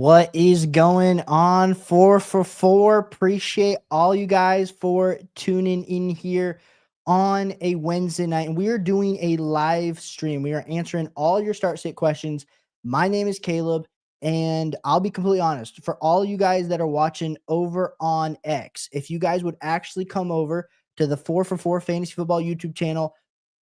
What is going on? 4 for 4. Appreciate all you guys for tuning in here on a Wednesday night. And we are doing a live stream. We are answering all your start sit questions. My name is Caleb, and I'll be completely honest. For all you guys that are watching over on X, if you guys would actually come over to the 4 for 4 Fantasy Football YouTube channel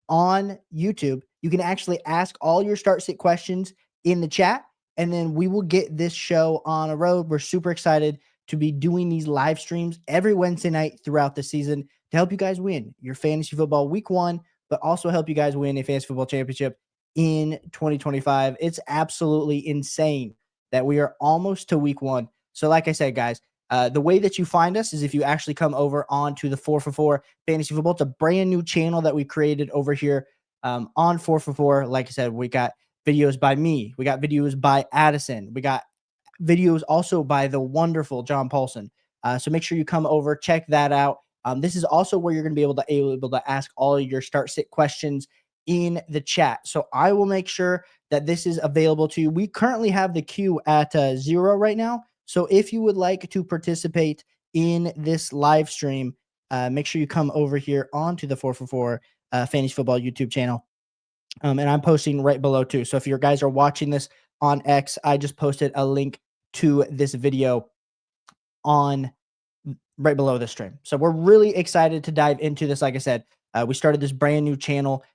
on YouTube, you can actually ask all your start sit questions in the chat, and then we will get this show on a road. We're super excited to be doing these live streams every Wednesday night throughout the season to help you guys win your fantasy football week 1, but also help you guys win a fantasy football championship in 2025. It's absolutely insane that we are almost to week 1. So like I said, guys, the way that you find us is if you actually come over onto the 4 for 4 Fantasy Football. It's a brand new channel that we created over here on 4 for 4. Like I said, we got videos by me. We got videos by Addison. We got videos also by the wonderful John Paulson. So make sure you come over, check that out. This is also where you're going to be able to ask all your start sit questions in the chat. So I will make sure that this is available to you. We currently have the queue at 0 right now. So if you would like to participate in this live stream, make sure you come over here onto the 4 for 4 Fantasy Football YouTube channel. And I'm posting right below too. So if you guys are watching this on X, I just posted a link to this video on right below the stream. So we're really excited to dive into this. Like I said, we started this brand new channel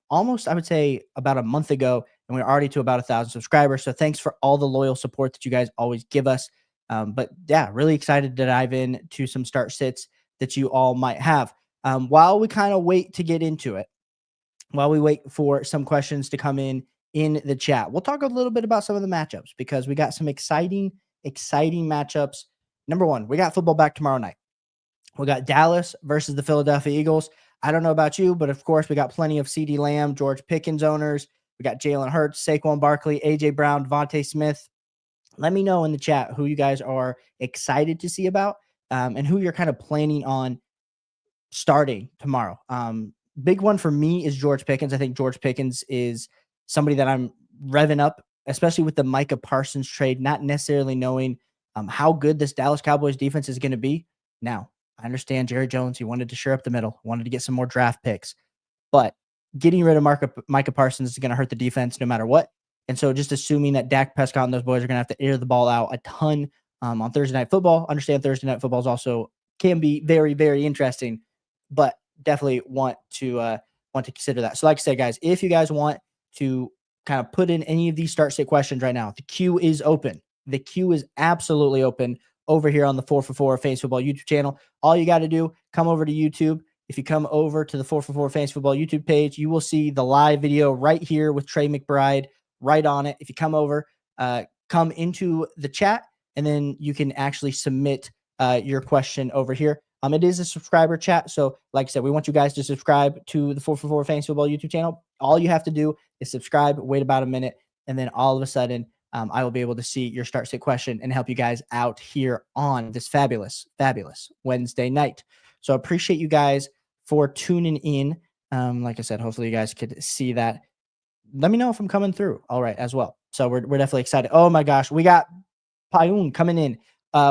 almost, I would say, about a month ago, and we're already to about 1,000 subscribers. So thanks for all the loyal support that you guys always give us. But yeah, really excited to dive in to some start sits that you all might have. While we kind of wait to get into it, while we wait for some questions to come in the chat, we'll talk a little bit about some of the matchups because we got some exciting matchups. Number one, we got football back tomorrow night. We got Dallas versus the Philadelphia Eagles. I don't know about you, but of course we got plenty of CeeDee Lamb, George Pickens owners. We got Jalen Hurts, Saquon Barkley, AJ Brown, Devontae Smith. Let me know in the chat who you guys are excited to see about and who you're kind of planning on starting tomorrow. Big one for me is George Pickens. I think George Pickens is somebody that I'm revving up, especially with the Micah Parsons trade, not necessarily knowing how good this Dallas Cowboys defense is going to be. Now, I understand Jerry Jones, he wanted to shore up the middle, wanted to get some more draft picks, but getting rid of Micah Parsons is going to hurt the defense no matter what. And so just assuming that Dak Prescott and those boys are going to have to air the ball out a ton on Thursday Night Football. Understand Thursday Night Football is also can be very, very interesting, but definitely want to consider that. So like I said, guys, if you guys want to kind of put in any of these start sit questions right now, the queue is open. The queue is absolutely open over here on the 4 for 4 Fantasy Football YouTube channel. All you got to do, come over to YouTube. If you come over to the 4 for 4 Fantasy Football YouTube page, you will see the live video right here with Trey McBride right on it. If you come over, come into the chat, and then you can actually submit your question over here. It is a subscriber chat. So like I said, we want you guys to subscribe to the 4 for 4 Fantasy Football YouTube channel. All you have to do is subscribe, wait about a minute, and then all of a sudden, I will be able to see your start sit question and help you guys out here on this fabulous Wednesday night. So I appreciate you guys for tuning in. Like I said, hopefully you guys could see that. Let me know if I'm coming through all right as well. So we're definitely excited. Oh my gosh, we got Payun coming in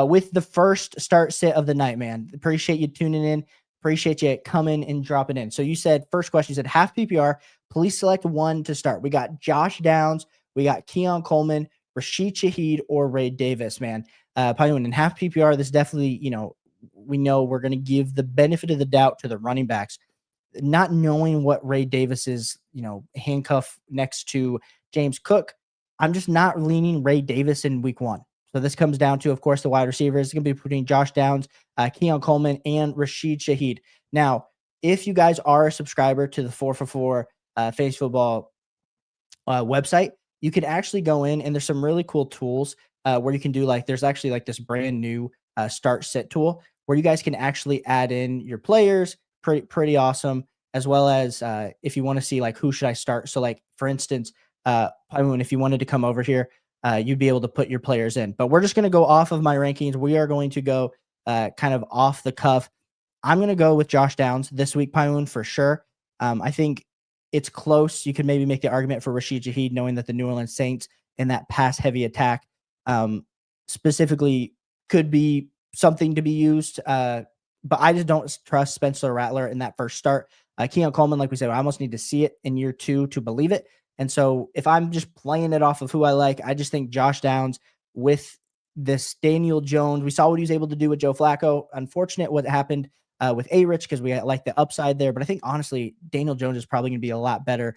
with the first start sit of the night, man. Appreciate you tuning in. Appreciate you coming and dropping in. So you said, first question, you said half PPR, please select one to start. We got Josh Downs, we got Keon Coleman, Rashid Shaheed, or Ray Davis, man. Payun, in half PPR, this definitely, we know we're going to give the benefit of the doubt to the running backs. Not knowing what Ray Davis's, handcuff next to James Cook, I'm just not leaning Ray Davis in week 1. So this comes down to, of course, the wide receivers. It's going to be between Josh Downs, Keon Coleman, and Rashid Shaheed. Now, if you guys are a subscriber to the 4 for 4 Fantasy Football website, you can actually go in, and there's some really cool tools where you can do there's actually this brand new start sit tool where you guys can actually add in your players. Pretty awesome, as well as if you want to see who should I start. So for instance, if you wanted to come over here, you'd be able to put your players in. But we're just going to go off of my rankings. We are going to go kind of off the cuff. I'm going to go with Josh Downs this week, Payun, for sure. I think it's close. You could maybe make the argument for Rashid Shaheed, knowing that the New Orleans Saints in that pass-heavy attack specifically could be something to be used. But I just don't trust Spencer Rattler in that first start. Keon Coleman, like we said, I almost need to see it in year 2 to believe it. And so if I'm just playing it off of who I like, I just think Josh Downs with this Daniel Jones. We saw what he was able to do with Joe Flacco. Unfortunate what happened with A-Rich because we like the upside there. But I think honestly, Daniel Jones is probably going to be a lot better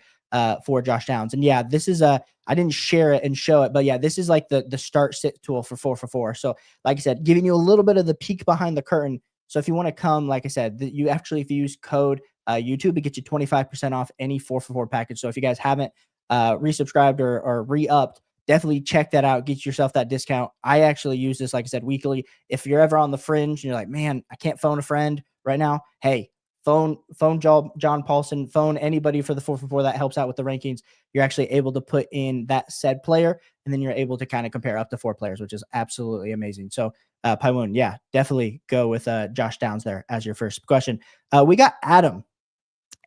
for Josh Downs. And yeah, this is I didn't share it and show it, but yeah, this is like the start sit tool for 4-for-4. So like I said, giving you a little bit of the peek behind the curtain. So if you want to come, like I said, you actually, if you use code YouTube, it gets you 25% off any 4-for-4 package. So if you guys haven't resubscribed or re-upped, definitely check that out. Get yourself that discount. I actually use this, like I said, weekly. If you're ever on the fringe and you're like, man, I can't phone a friend right now. Hey, phone John Paulson, phone anybody for the 4-for-4 that helps out with the rankings. You're actually able to put in that said player, and then you're able to kind of compare up to 4 players, which is absolutely amazing. So Paiwoon, yeah, definitely go with Josh Downs there as your first question. We got Adam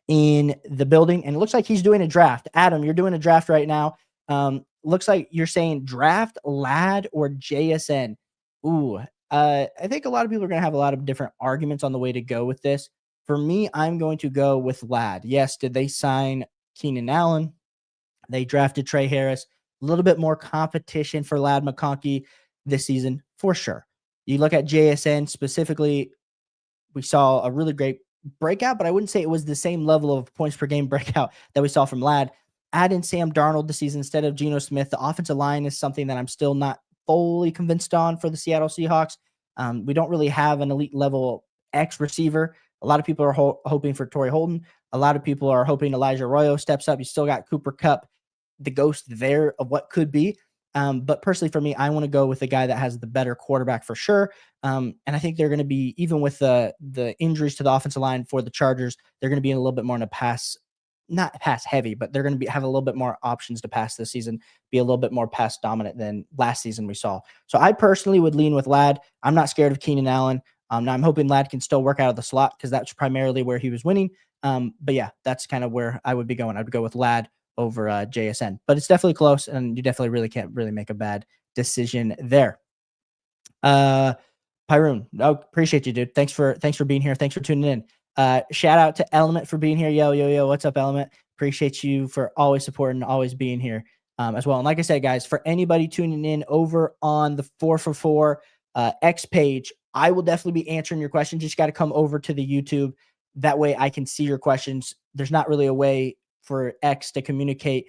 in the building, and it looks like he's doing a draft. Adam, you're doing a draft right now. Looks like you're saying draft Lad or JSN. Ooh, I think a lot of people are going to have a lot of different arguments on the way to go with this. For me, I'm going to go with Lad. Yes, did they sign Keenan Allen? They drafted Trey Harris. A little bit more competition for Lad McConkey this season, for sure. You look at JSN specifically, we saw a really great breakout, but I wouldn't say it was the same level of points per game breakout that we saw from Lad. Add in Sam Darnold this season instead of Geno Smith. The offensive line is something that I'm still not fully convinced on for the Seattle Seahawks. We don't really have an elite level X receiver. A lot of people are hoping for Torrey Holden. A lot of people are hoping Elijah Arroyo steps up. You still got Cooper Kupp, the ghost there of what could be. But personally, for me, I want to go with the guy that has the better quarterback for sure. And I think they're going to be, even with the injuries to the offensive line for the Chargers, they're going to be in a little bit more in a pass, not pass heavy, but they're going to have a little bit more options to pass this season, be a little bit more pass dominant than last season we saw. So I personally would lean with Lad. I'm not scared of Keenan Allen. Now I'm hoping Lad can still work out of the slot because that's primarily where he was winning. But yeah, that's kind of where I would be going. I would go with Lad over JSN, but it's definitely close, and you definitely really can't really make a bad decision there. Pyroon, appreciate you, dude. Thanks for being here. Thanks for tuning in. Shout out to Element for being here. Yo, what's up, Element? Appreciate you for always supporting, always being here as well. And like I said, guys, for anybody tuning in over on the 4-for-4 X page, I will definitely be answering your questions. You just got to come over to the YouTube. That way I can see your questions. There's not really a way for X to communicate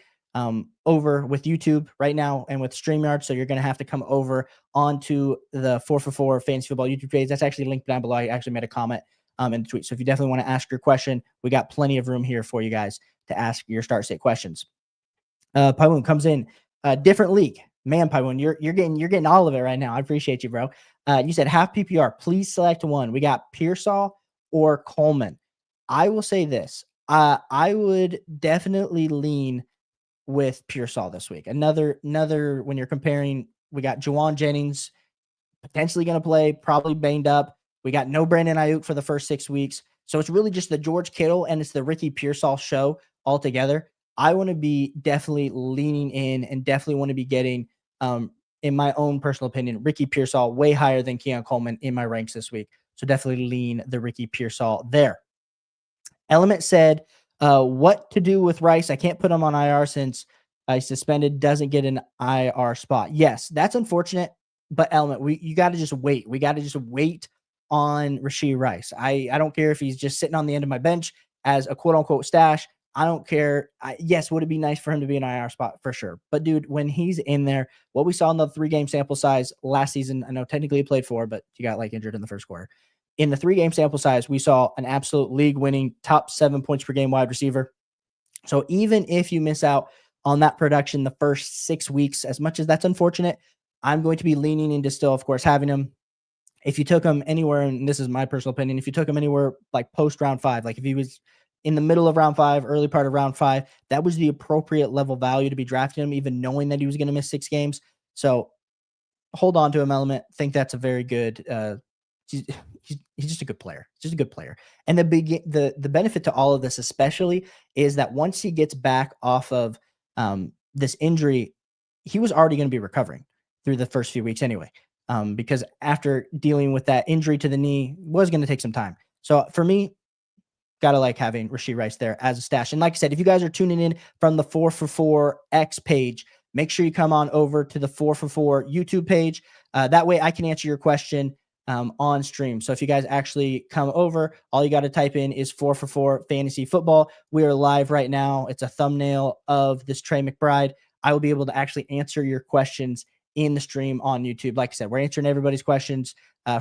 over with YouTube right now and with StreamYard. So you're going to have to come over onto the 4-for-4 Fantasy Football YouTube page. That's actually linked down below. I actually made a comment in the tweet. So if you definitely want to ask your question, we got plenty of room here for you guys to ask your start state questions. Paiwoon comes in different league. Man, Paiwoon, you're getting all of it right now. I appreciate you, bro. You said half PPR. Please select one. We got Pearsall or Coleman. I will say this. I would definitely lean with Pearsall this week. Another when you're comparing, we got Juwan Jennings potentially going to play, probably banged up. We got no Brandon Ayuk for the first 6 weeks. So it's really just the George Kittle and it's the Ricky Pearsall show altogether. I want to be definitely leaning in and definitely want to be getting, in my own personal opinion, Ricky Pearsall way higher than Keon Coleman in my ranks this week. So definitely lean the Ricky Pearsall there. Element said, what to do with Rice? I can't put him on IR since I suspended, doesn't get an IR spot. Yes, that's unfortunate, but Element, you got to just wait. We got to just wait on Rashee Rice. I don't care if he's just sitting on the end of my bench as a quote unquote stash. I don't care. Yes, would it be nice for him to be an IR spot? For sure. But dude, when he's in there, what we saw in the 3-game sample size last season, I know technically he played 4, but he got like injured in the first quarter. In the 3-game sample size, we saw an absolute league-winning top 7 points per game wide receiver. So even if you miss out on that production the first 6 weeks, as much as that's unfortunate, I'm going to be leaning into still, of course, having him. If you took him anywhere, and this is my personal opinion, if you took him anywhere like post round 5, like if he was in the middle of round 5, early part of round 5, that was the appropriate level value to be drafting him, even knowing that he was going to miss 6 games. So hold on to him, Element. Think that's a very good he's just a good player. Just a good player. And the benefit to all of this, especially, is that once he gets back off of this injury, he was already going to be recovering through the first few weeks anyway. because after dealing with that injury to the knee was going to take some time. So for me, gotta like having Rashee Rice there as a stash. And like I said, if you guys are tuning in from the 4for4 X page, make sure you come on over to the 4for4 YouTube page. That way I can answer your question on stream. So if you guys actually come over, all you got to type in is 4for4 fantasy football. We are live right now. It's a thumbnail of this Trey McBride. I will be able to actually answer your questions in the stream on YouTube. Like I said, we're answering everybody's questions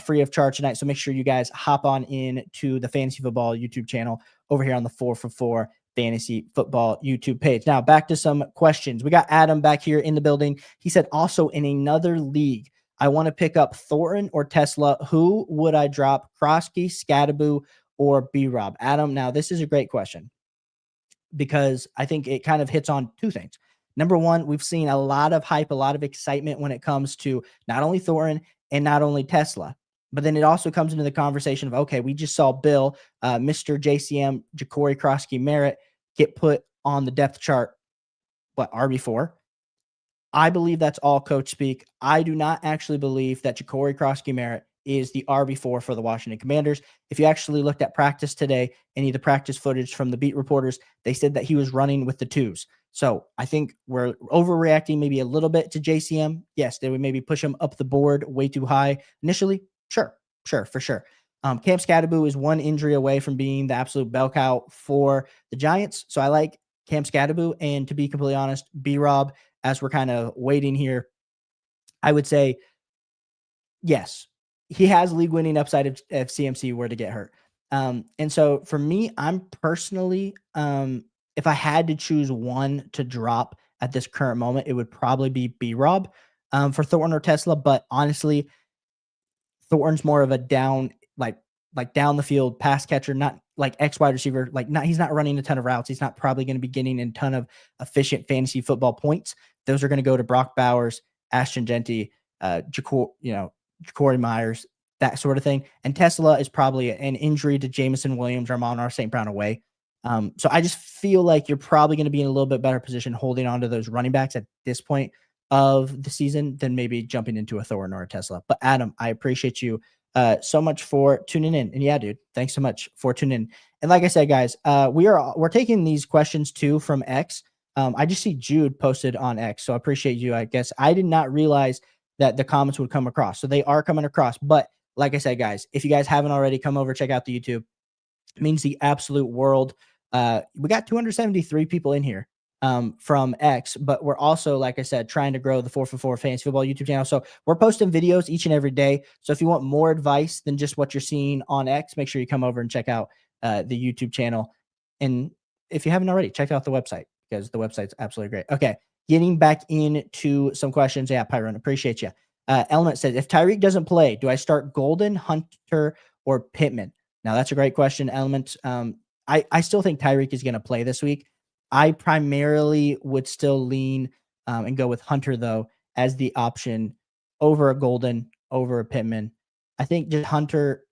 free of charge tonight. So make sure you guys hop on in to the Fantasy Football YouTube channel over here on the 4for4 Fantasy Football YouTube page. Now back to some questions. We got Adam back here in the building. He said, also in another league, I want to pick up Thornton or Tesla. Who would I drop? Krosky, Scadaboo, or B-Rob? Adam, now this is a great question because I think it kind of hits on two things. Number one, we've seen a lot of hype, a lot of excitement when it comes to not only Thornton and not only Tesla, but then it also comes into the conversation of, okay, we just saw Bill, Mr. JCM, Ja'Cory Krosky Merritt get put on the depth chart, RB4. I believe that's all coach speak. I do not actually believe that Ja'Cory Krosky Merritt is the RB4 for the Washington Commanders. If you actually looked at practice today, any of the practice footage from the beat reporters, they said that he was running with the twos. So I think we're overreacting maybe a little bit to JCM. Yes, they would maybe push him up the board way too high initially. Sure, for sure. Cam Scadaboo is one injury away from being the absolute bell cow for the Giants. So I like Cam Scadaboo. And to be completely honest, B-Rob, as we're kind of waiting here, I would say, yes, he has league winning upside if CMC were to get hurt. And so for me, I'm personally, if I had to choose one to drop at this current moment, it would probably be B-Rob for Thornton or Tesla. But honestly, Thornton's more of a down, like down the field pass catcher, not like X wide receiver. He's not running a ton of routes. He's not probably going to be getting a ton of efficient fantasy football points. Those are going to go to Brock Bowers, Ashton Genty, Corey Myers, that sort of thing. And Tesla is probably an injury to Jameson Williams or Amon-Ra St. Brown away. So I just feel like you're probably going to be in a little bit better position holding on to those running backs at this point of the season than maybe jumping into a Thornton or a Tesla. But Adam, I appreciate you so much for tuning in. And yeah, dude, thanks so much for tuning in. And like I said, guys, we're taking these questions too from X. I just see Jude posted on X, so I appreciate you. I guess I did not realize that the comments would come across. So they are coming across. But like I said, guys, if you guys haven't already, come over, check out the YouTube. It means the absolute world. We got 273 people in here from X, but we're also, like I said, trying to grow the 4for4 Fantasy Football YouTube channel. So we're posting videos each and every day. So if you want more advice than just what you're seeing on X, make sure you come over and check out the YouTube channel. And if you haven't already, check out the website because the website's absolutely great. Okay, getting back into some questions. Yeah, Pyron, appreciate you. Element says, if Tyreek doesn't play, do I start Golden, Hunter, or Pittman? Now, that's a great question, Element. I still think Tyreek is going to play this week. I primarily would still lean and go with Hunter, though, as the option over a Golden, over a Pittman. I think just Hunter,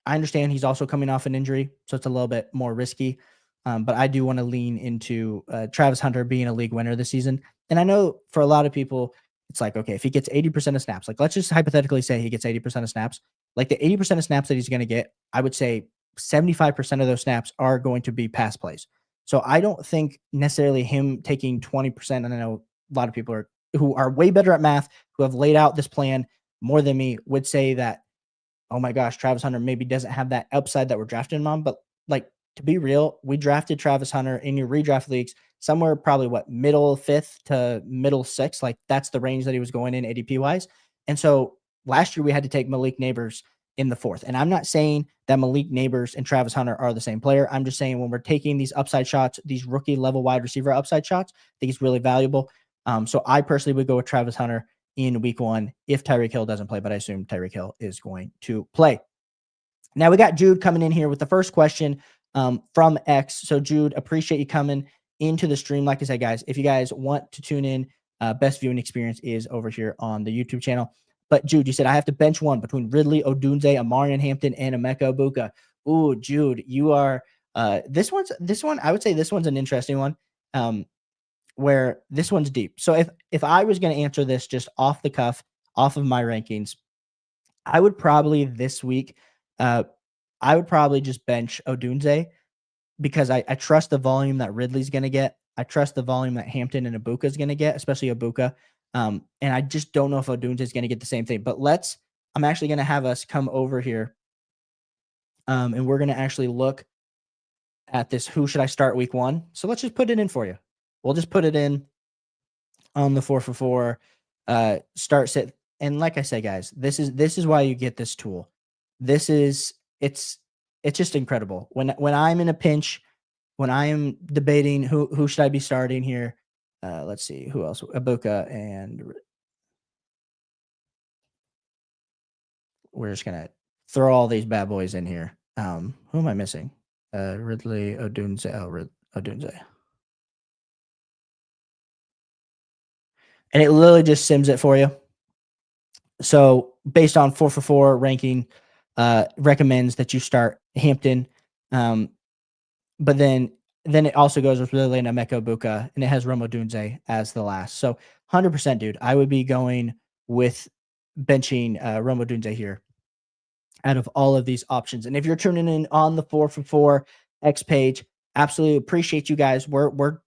I understand he's also coming off an injury, so it's a little bit more risky. But I do want to lean into Travis Hunter being a league winner this season. And I know for a lot of people, it's like, okay, if he gets 80% of snaps, like let's just hypothetically say he gets 80% of snaps, like the 80% of snaps that he's going to get, I would say 75% of those snaps are going to be pass plays. So I don't think necessarily him taking 20%, and I know a lot of people who are way better at math, who have laid out this plan more than me, would say that, oh my gosh, Travis Hunter maybe doesn't have that upside that we're drafting him on. But like, to be real, we drafted Travis Hunter in your redraft leagues somewhere probably middle fifth to middle sixth. Like that's the range that he was going in ADP wise. And so last year we had to take Malik Neighbors in the fourth. And I'm not saying that Malik Neighbors and Travis Hunter are the same player. I'm just saying when we're taking these upside shots, these rookie level wide receiver upside shots, I think it's really valuable. So I personally would go with Travis Hunter in week one if Tyreek Hill doesn't play, but I assume Tyreek Hill is going to play. Now we got Jude coming in here with the first question from X. So Jude, appreciate you coming into the stream. Like I said, guys, if you guys want to tune in, best viewing experience is over here on the YouTube channel. But Jude, you said I have to bench one between Ridley, Odunze, Amarian Hampton, and Emeka Egbuka. Ooh, Jude, you are this one. I would say this one's an interesting one. Where this one's deep. So if I was going to answer this just off the cuff, off of my rankings, I would probably this week, uh, I would probably just bench Odunze because I trust the volume that Ridley's going to get. I trust the volume that Hampton and Ibuka is going to get, especially Ibuka. And I just don't know if Odunze is going to get the same thing. But I'm actually going to have us come over here, and we're going to actually look at this. Who should I start week 1? So let's just put it in for you. We'll just put it in on the 4 for 4 start sit. And like I said, guys, this is why you get this tool. This is it's just incredible. When I'm in a pinch, when I am debating who should I be starting here. Let's see who else. Ibuka, and we're just gonna throw all these bad boys in here. Who am I missing? Ridley, Odunze, Odunze. And it literally just sims it for you. So based on 4 for 4 ranking, recommends that you start Hampton, but then it also goes with Lily and Emeka Buka, and it has Romo Dunze as the last. So 100%, dude, I would be going with benching Romo Dunze here out of all of these options. And if you're tuning in on the 4 for 4 X page, absolutely appreciate you guys. We're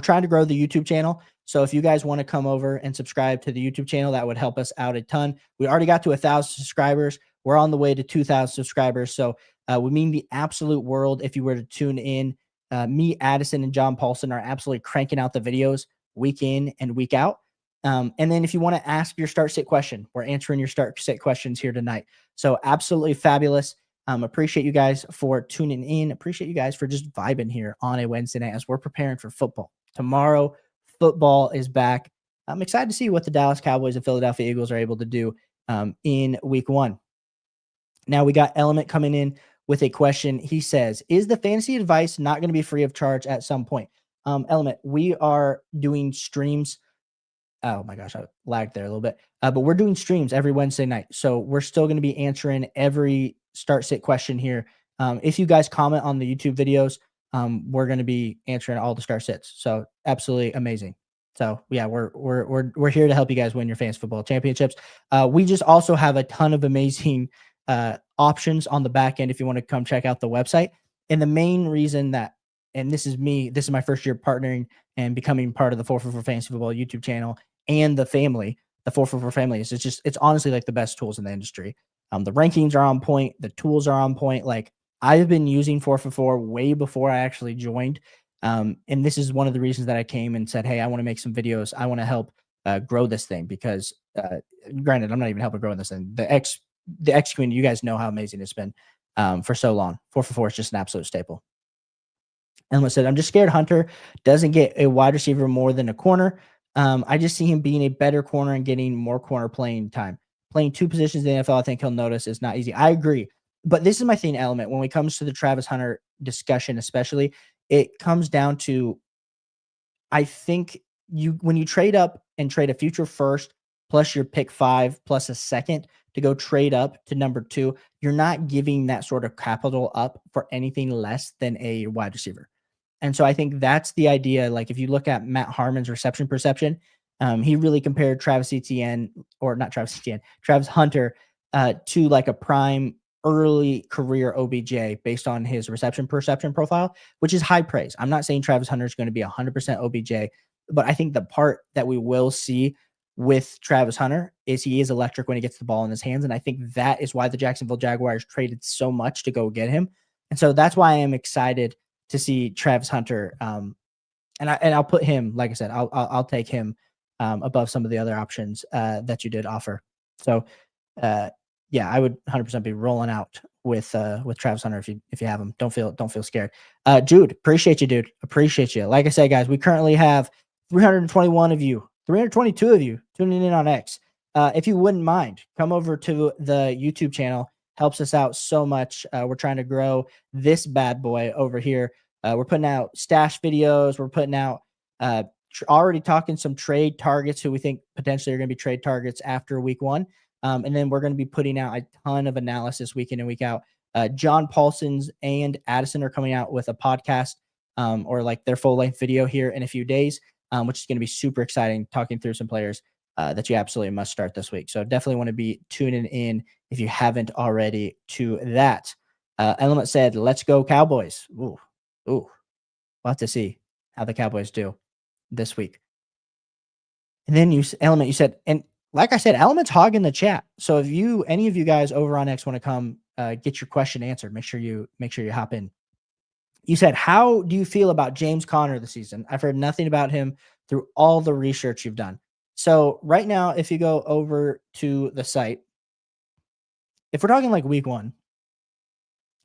trying to grow the YouTube channel. So if you guys want to come over and subscribe to the YouTube channel, that would help us out a ton. We already got to 1,000 subscribers. We're on the way to 2,000 subscribers. So would mean the absolute world if you were to tune in. Me, Addison, and John Paulson are absolutely cranking out the videos week in and week out. And then if you want to ask your start sit question, we're answering your start sit questions here tonight. So absolutely fabulous. Appreciate you guys for tuning in. Appreciate you guys for just vibing here on a Wednesday night as we're preparing for football. Tomorrow, football is back. I'm excited to see what the Dallas Cowboys and Philadelphia Eagles are able to do in week 1. Now we got Element coming in with a question. He says, is the fantasy advice not going to be free of charge at some point? Element, we are doing streams. Oh my gosh, I lagged there a little bit. But we're doing streams every Wednesday night. So we're still going to be answering every start sit question here. If you guys comment on the YouTube videos, we're going to be answering all the start sits. So absolutely amazing. So yeah, we're here to help you guys win your fantasy football championships. We just also have a ton of amazing options on the back end if you want to come check out the website. And the main reason that, and this is my first year partnering and becoming part of the 4 for 4 Fantasy Football YouTube channel and the 4 for 4 family is it's honestly like the best tools in the industry. The rankings are on point. The tools are on point. Like I've been using 4 for 4 way before I actually joined. And this is one of the reasons that I came and said, hey, I want to make some videos. I want to help grow this thing because granted, I'm not even helping grow this thing. The X community, you guys know how amazing it's been for so long. 4 for 4 is just an absolute staple. Emma said, I'm just scared Hunter doesn't get a wide receiver more than a corner. I just see him being a better corner and getting more corner playing time. Playing 2 positions in the NFL, I think he'll notice is not easy. I agree. But this is my thing, Element. When it comes to the Travis Hunter discussion, especially, it comes down to, I think when you trade up and trade a future first plus your pick 5 plus a second to go trade up to number 2, you're not giving that sort of capital up for anything less than a wide receiver. And so I think that's the idea. Like if you look at Matt Harmon's reception perception, he really compared Travis Hunter to like a prime early career OBJ based on his reception perception profile, which is high praise. I'm not saying Travis Hunter is going to be 100% OBJ, but I think the part that we will see with Travis Hunter is he is electric when he gets the ball in his hands. And I think that is why the Jacksonville Jaguars traded so much to go get him. And so that's why I am excited to see Travis Hunter. And I'll put him, like I said, I'll take him above some of the other options that you did offer. So yeah, I would 100% be rolling out with Travis Hunter if you have him. Don't feel scared. Jude, appreciate you, dude. Appreciate you. Like I said, guys, we currently have 321 of you, 322 of you tuning in on X. If you wouldn't mind, come over to the YouTube channel. Helps us out so much. We're trying to grow this bad boy over here. We're putting out stash videos. We're putting out already talking some trade targets who we think potentially are going to be trade targets after week 1. And then we're going to be putting out a ton of analysis week in and week out. John Paulson's and Addison are coming out with a podcast or like their full length video here in a few days, which is going to be super exciting, talking through some players that you absolutely must start this week. So definitely want to be tuning in if you haven't already to that. Element said, let's go Cowboys. Ooh, we'll have to see how the Cowboys do this week. And then Element, you said, and like I said, Element's hogging the chat. So if any of you guys over on X want to come get your question answered, make sure you hop in. You said, how do you feel about James Conner this season? I've heard nothing about him through all the research you've done. So right now, if you go over to the site, if we're talking like week 1,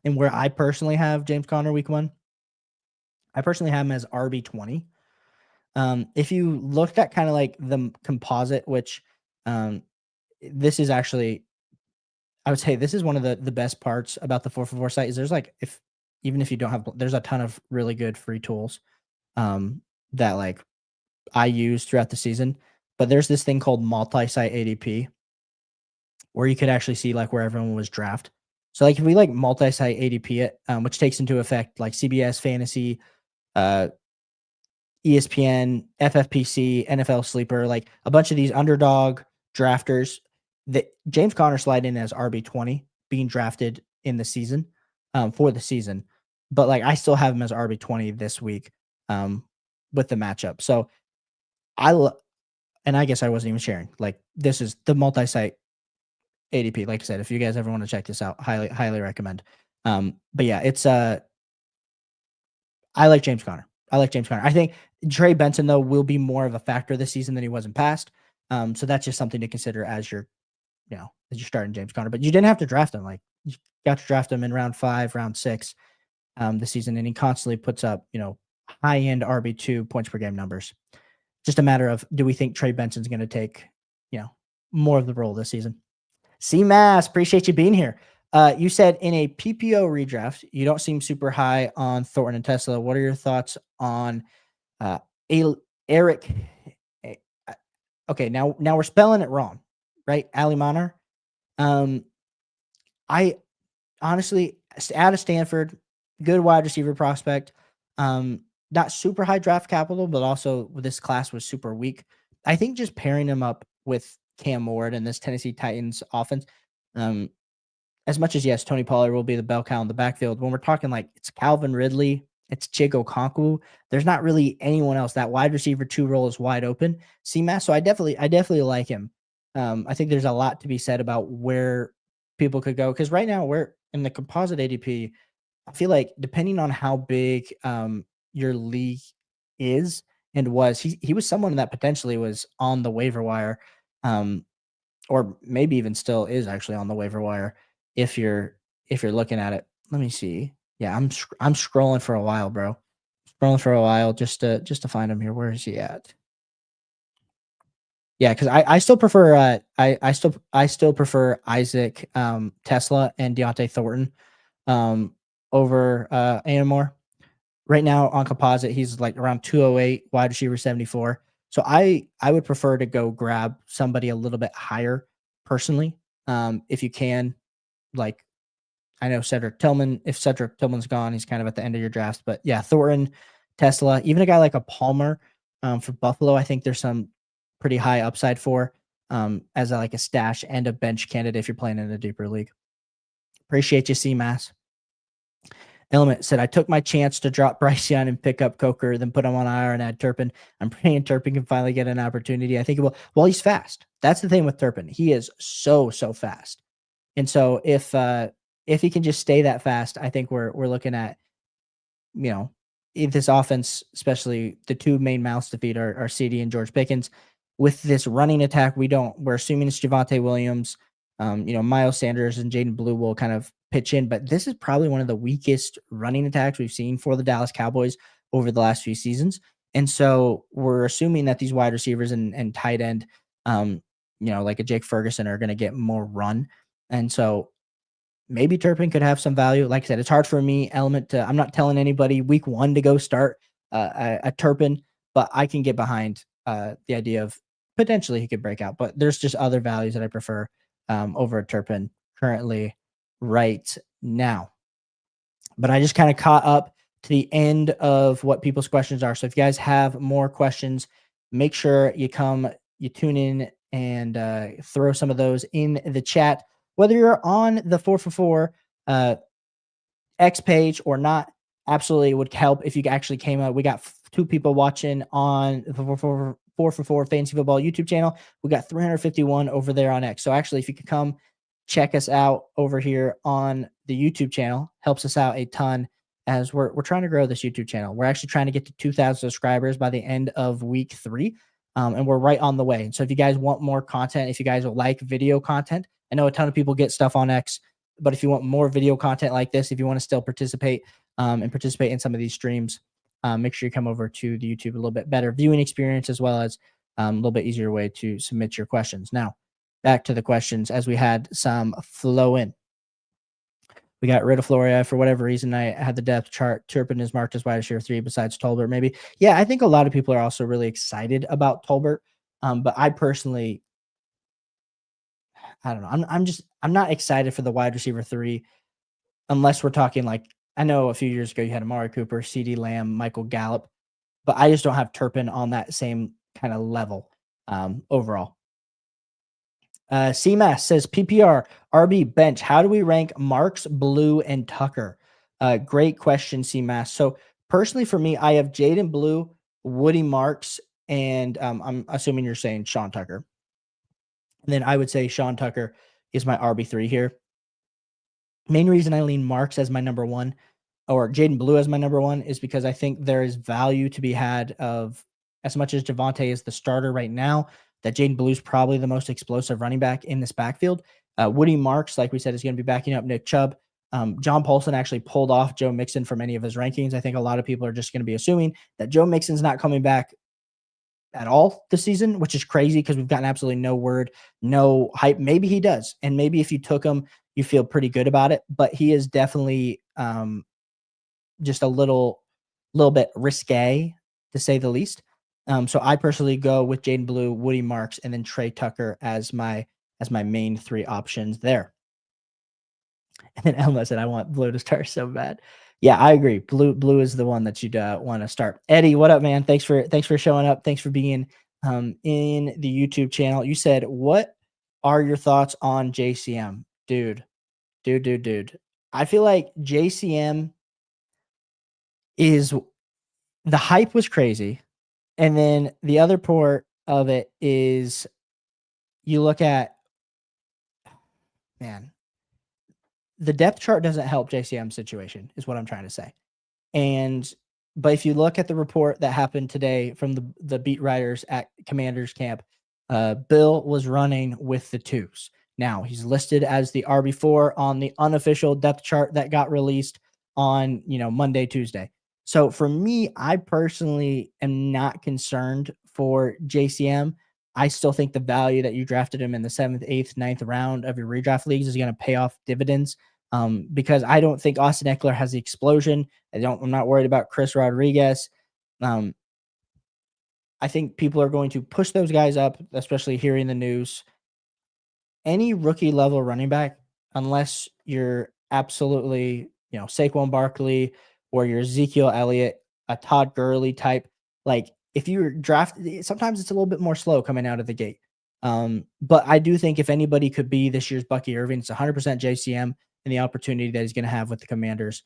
and where I personally have James Conner week 1, I personally have him as RB20. If you looked at kind of like the composite, which this is actually, I would say this is one of the best parts about the 4for4 site, is there's like, even if you don't have, there's a ton of really good free tools that like I use throughout the season. But there's this thing called multi-site ADP where you could actually see like where everyone was drafted. So like if we like multi-site ADP it, which takes into effect like CBS, Fantasy, ESPN, FFPC, NFL Sleeper, like a bunch of these underdog drafters, that James Conner slide in as RB20 being drafted in the season for the season. But like I still have him as RB20 this week with the matchup. So and I guess I wasn't even sharing. Like this is the multi-site ADP. Like I said, if you guys ever want to check this out, highly recommend. But yeah, it's I like James Conner. I think Trey Benson though will be more of a factor this season than he was in past. So that's just something to consider as you're starting James Conner. But you didn't have to draft him. Like you got to draft him in round 5, round 6 this season, and he constantly puts up high end RB2 points per game numbers. Just a matter of, do we think Trey Benson's going to take more of the role this season? C-Mass, appreciate you being here. You said in a PPO redraft, you don't seem super high on Thornton and Tesla. What are your thoughts on Eric? Okay, now we're spelling it wrong, right? Ali Manar. I honestly, out of Stanford, good wide receiver prospect. Not super high draft capital, but also this class was super weak. I think just pairing him up with Cam Ward and this Tennessee Titans offense, as much as yes, Tony Pollard will be the bell cow in the backfield. When we're talking like it's Calvin Ridley, it's Chigo Okonkwo, there's not really anyone else. That wide receiver 2 role is wide open. C-Mass, so I definitely like him. I think there's a lot to be said about where people could go, because right now we're in the composite ADP. I feel like depending on how big your league is and was, he was someone that potentially was on the waiver wire, or maybe even still is actually on the waiver wire if you're looking at it. Let me see. Yeah, I'm scrolling for a while, bro. Scrolling for a while just to find him here. Where is he at? Yeah, because I still prefer I still prefer Isaac Tesla and Deontay Thornton over Anamore. Right now on composite, he's like around 208, wide receiver 74. So I would prefer to go grab somebody a little bit higher personally. If you can, like I know Cedric Tillman, if Cedric Tillman's gone, he's kind of at the end of your draft. But yeah, Thornton, Tesla, even a guy like a Palmer for Buffalo, I think there's some pretty high upside for as like a stash and a bench candidate if you're playing in a deeper league. Appreciate you, C-Mass. Element said, I took my chance to drop Bryce Young and pick up Coker, then put him on IR and add Turpin. I'm praying Turpin can finally get an opportunity. I think it will. Well, he's fast. That's the thing with Turpin. He is so fast. And so if he can just stay that fast, I think we're looking at, if this offense, especially the 2 main mouths to feed are CD and George Pickens. With this running attack, we're assuming it's Javonte Williams, Miles Sanders and Jaden Blue will kind of pitch in, but this is probably one of the weakest running attacks we've seen for the Dallas Cowboys over the last few seasons. And so we're assuming that these wide receivers and tight end, like a Jake Ferguson are going to get more run. And so maybe Turpin could have some value. Like I said, it's hard for me, Element, I'm not telling anybody week 1 to go start a Turpin, but I can get behind the idea of potentially he could break out. But there's just other values that I prefer over a Turpin currently right now. But I just kind of caught up to the end of what people's questions are. So if you guys have more questions, make sure you tune in and throw some of those in the chat. whether you're on the 4 for 4 X page or not, absolutely would help if you actually came out. We got 2 people watching on the 4 for 4 Fantasy Football YouTube channel. We got 351 over there on X. So actually, if you could come check us out over here on the YouTube channel, helps us out a ton as we're trying to grow this YouTube channel. We're actually trying to get to 2,000 subscribers by the end of week 3. And we're right on the way. And so if you guys want more content, if you guys like video content, I know a ton of people get stuff on X, but if you want more video content like this, if you want to still participate and participate in some of these streams, make sure you come over to the YouTube. A little bit better viewing experience, as well as a little bit easier way to submit your questions. Now, back to the questions as we had some flow in. We got rid of Floria for whatever reason. I had the depth chart. Turpin is marked as wide receiver 3 besides Tolbert, maybe. Yeah, I think a lot of people are also really excited about Tolbert. But I personally, I don't know. I'm not excited for the wide receiver 3 unless we're talking like, I know a few years ago you had Amari Cooper, CD Lamb, Michael Gallup, but I just don't have Turpin on that same kind of level overall. CMAS says PPR, RB, bench. How do we rank Marks, Blue, and Tucker? Great question, CMAS. So personally for me, I have Jaden Blue, Woody Marks, and I'm assuming you're saying Sean Tucker. And then I would say Sean Tucker is my RB3 here. Main reason I lean Marks as my number 1 or Jaden Blue as my number 1 is because I think there is value to be had of, as much as Javonte is the starter right now, that Jaden Blue is probably the most explosive running back in this backfield. Woody Marks, like we said, is going to be backing up Nick Chubb. John Paulson actually pulled off Joe Mixon from any of his rankings. I think a lot of people are just going to be assuming that Joe Mixon's not coming back at all this season, which is crazy because we've gotten absolutely no word, no hype. Maybe he does. And maybe if you took him, you feel pretty good about it. But he is definitely just a little bit risque, to say the least. So I personally go with Jaden Blue, Woody Marks, and then Trey Tucker as my main 3 options there. And then Elma said, I want Blue to start so bad. Yeah, I agree. Blue is the one that you'd want to start. Eddie, what up, man? Thanks for showing up. Thanks for being in the YouTube channel. You said, what are your thoughts on JCM? Dude. I feel like JCM is, the hype was crazy. And then the other part of it is you look at, man, the depth chart doesn't help JCM's situation, is what I'm trying to say. But if you look at the report that happened today from the beat writers at Commanders camp, Bill was running with the 2s. Now he's listed as the RB4 on the unofficial depth chart that got released on, Monday, Tuesday. So for me, I personally am not concerned for JCM. I still think the value that you drafted him in the 7th, 8th, 9th round of your redraft leagues is going to pay off dividends. Because I don't think Austin Eckler has the explosion. I'm not worried about Chris Rodriguez. I think people are going to push those guys up, especially hearing the news. Any rookie level running back, unless you're absolutely, Saquon Barkley or you're Ezekiel Elliott, a Todd Gurley type, like if you're drafted, sometimes it's a little bit more slow coming out of the gate. But I do think if anybody could be this year's Bucky Irving, it's 100% JCM and the opportunity that he's going to have with the Commanders.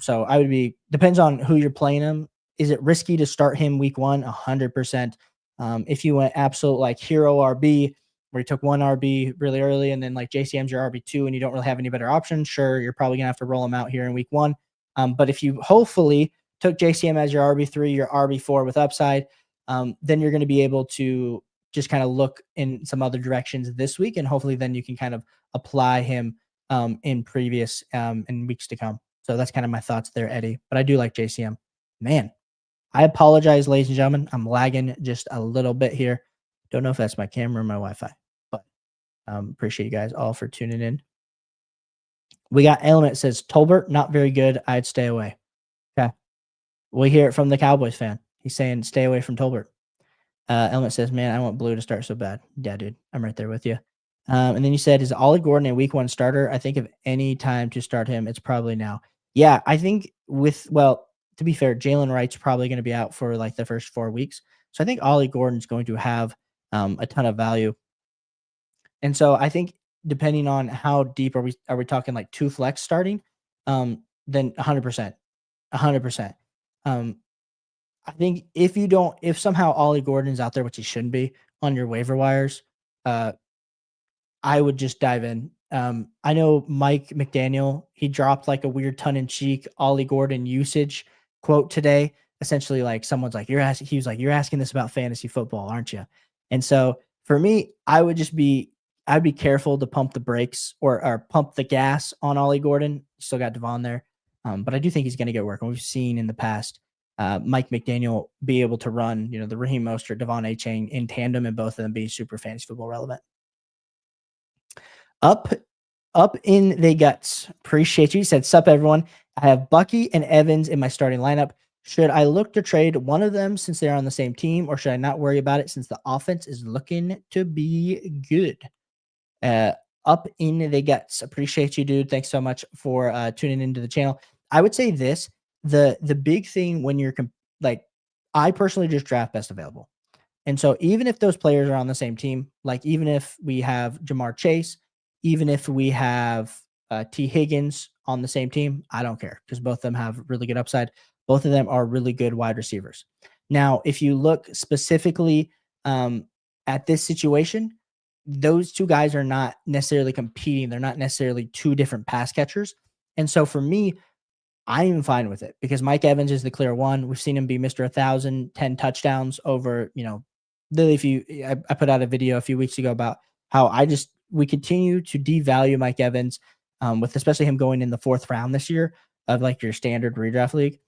So I would depends on who you're playing him. Is it risky to start him week 1? 100%. If you went absolute like hero RB, where you took 1 RB really early and then like JCM's your RB2 and you don't really have any better options, sure, you're probably going to have to roll him out here in week 1. But if you hopefully took JCM as your RB3, your RB4 with upside, then you're going to be able to just kind of look in some other directions this week. And hopefully then you can kind of apply him in previous in weeks to come. So that's kind of my thoughts there, Eddie. But I do like JCM. Man, I apologize, ladies and gentlemen. I'm lagging just a little bit here. Don't know if that's my camera or my Wi-Fi, but appreciate you guys all for tuning in. We got Element says, Tolbert, not very good. I'd stay away. Okay. We hear it from the Cowboys fan. He's saying stay away from Tolbert. Element says, man, I want Blue to start so bad. Yeah, dude, I'm right there with you. And then you said, is Ollie Gordon a week 1 starter? I think if any time to start him, it's probably now. Yeah, I think to be fair, Jalen Wright's probably going to be out for like the first 4 weeks. So I think Ollie Gordon's going to have a ton of value. And so I think depending on how deep are we talking like 2 flex starting, then 100%, 100%. Um, I think if somehow Ollie Gordon's out there, which he shouldn't be, on your waiver wires, uh, I would just dive in. I know Mike McDaniel, he dropped like a weird tongue in cheek Ollie Gordon usage quote today. Essentially, like someone's like, he was like, you're asking this about fantasy football, aren't you? And so for me, I'd be careful to pump the brakes or pump the gas on Ollie Gordon. Still got Devon there. But I do think he's going to get work. And we've seen in the past Mike McDaniel be able to run, the Raheem Mostert, Devon A. Chain in tandem, and both of them being super fantasy football relevant. Up up in the guts. Appreciate you. He said, "Sup, everyone. I have Bucky and Evans in my starting lineup. Should I look to trade one of them since they're on the same team, or should I not worry about it since the offense is looking to be good?" Uh, Up in the guts. Appreciate you, dude. Thanks so much for tuning into the channel. I would say this: the big thing when you're like, I personally just draft best available. And so even if those players are on the same team, like even if we have Jamar Chase, even if we have T. Higgins on the same team, I don't care because both of them have really good upside. Both of them are really good wide receivers. Now, if you look specifically at this situation, those two guys are not necessarily competing. They're not necessarily two different pass catchers. And so for me, I am fine with it because Mike Evans is the clear one. We've seen him be Mr. 1,000, 10 touchdowns over, literally I put out a video a few weeks ago about how we continue to devalue Mike Evans, with especially him going in the 4th round this year of like your standard redraft league,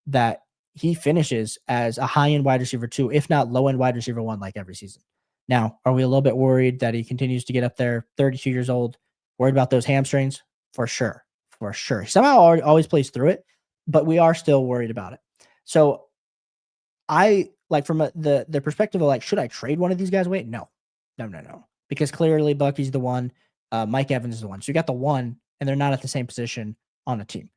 that he finishes as a high end wide receiver 2, if not low end wide receiver 1, like every season. Now, are we a little bit worried that he continues to get up there, 32 years old, worried about those hamstrings? For sure. For sure. Somehow always plays through it, but we are still worried about it. So I like from the perspective of like, should I trade one of these guys away? No. Because clearly Bucky's the one, Mike Evans is the one. So you got the one, and they're not at the same position on a team.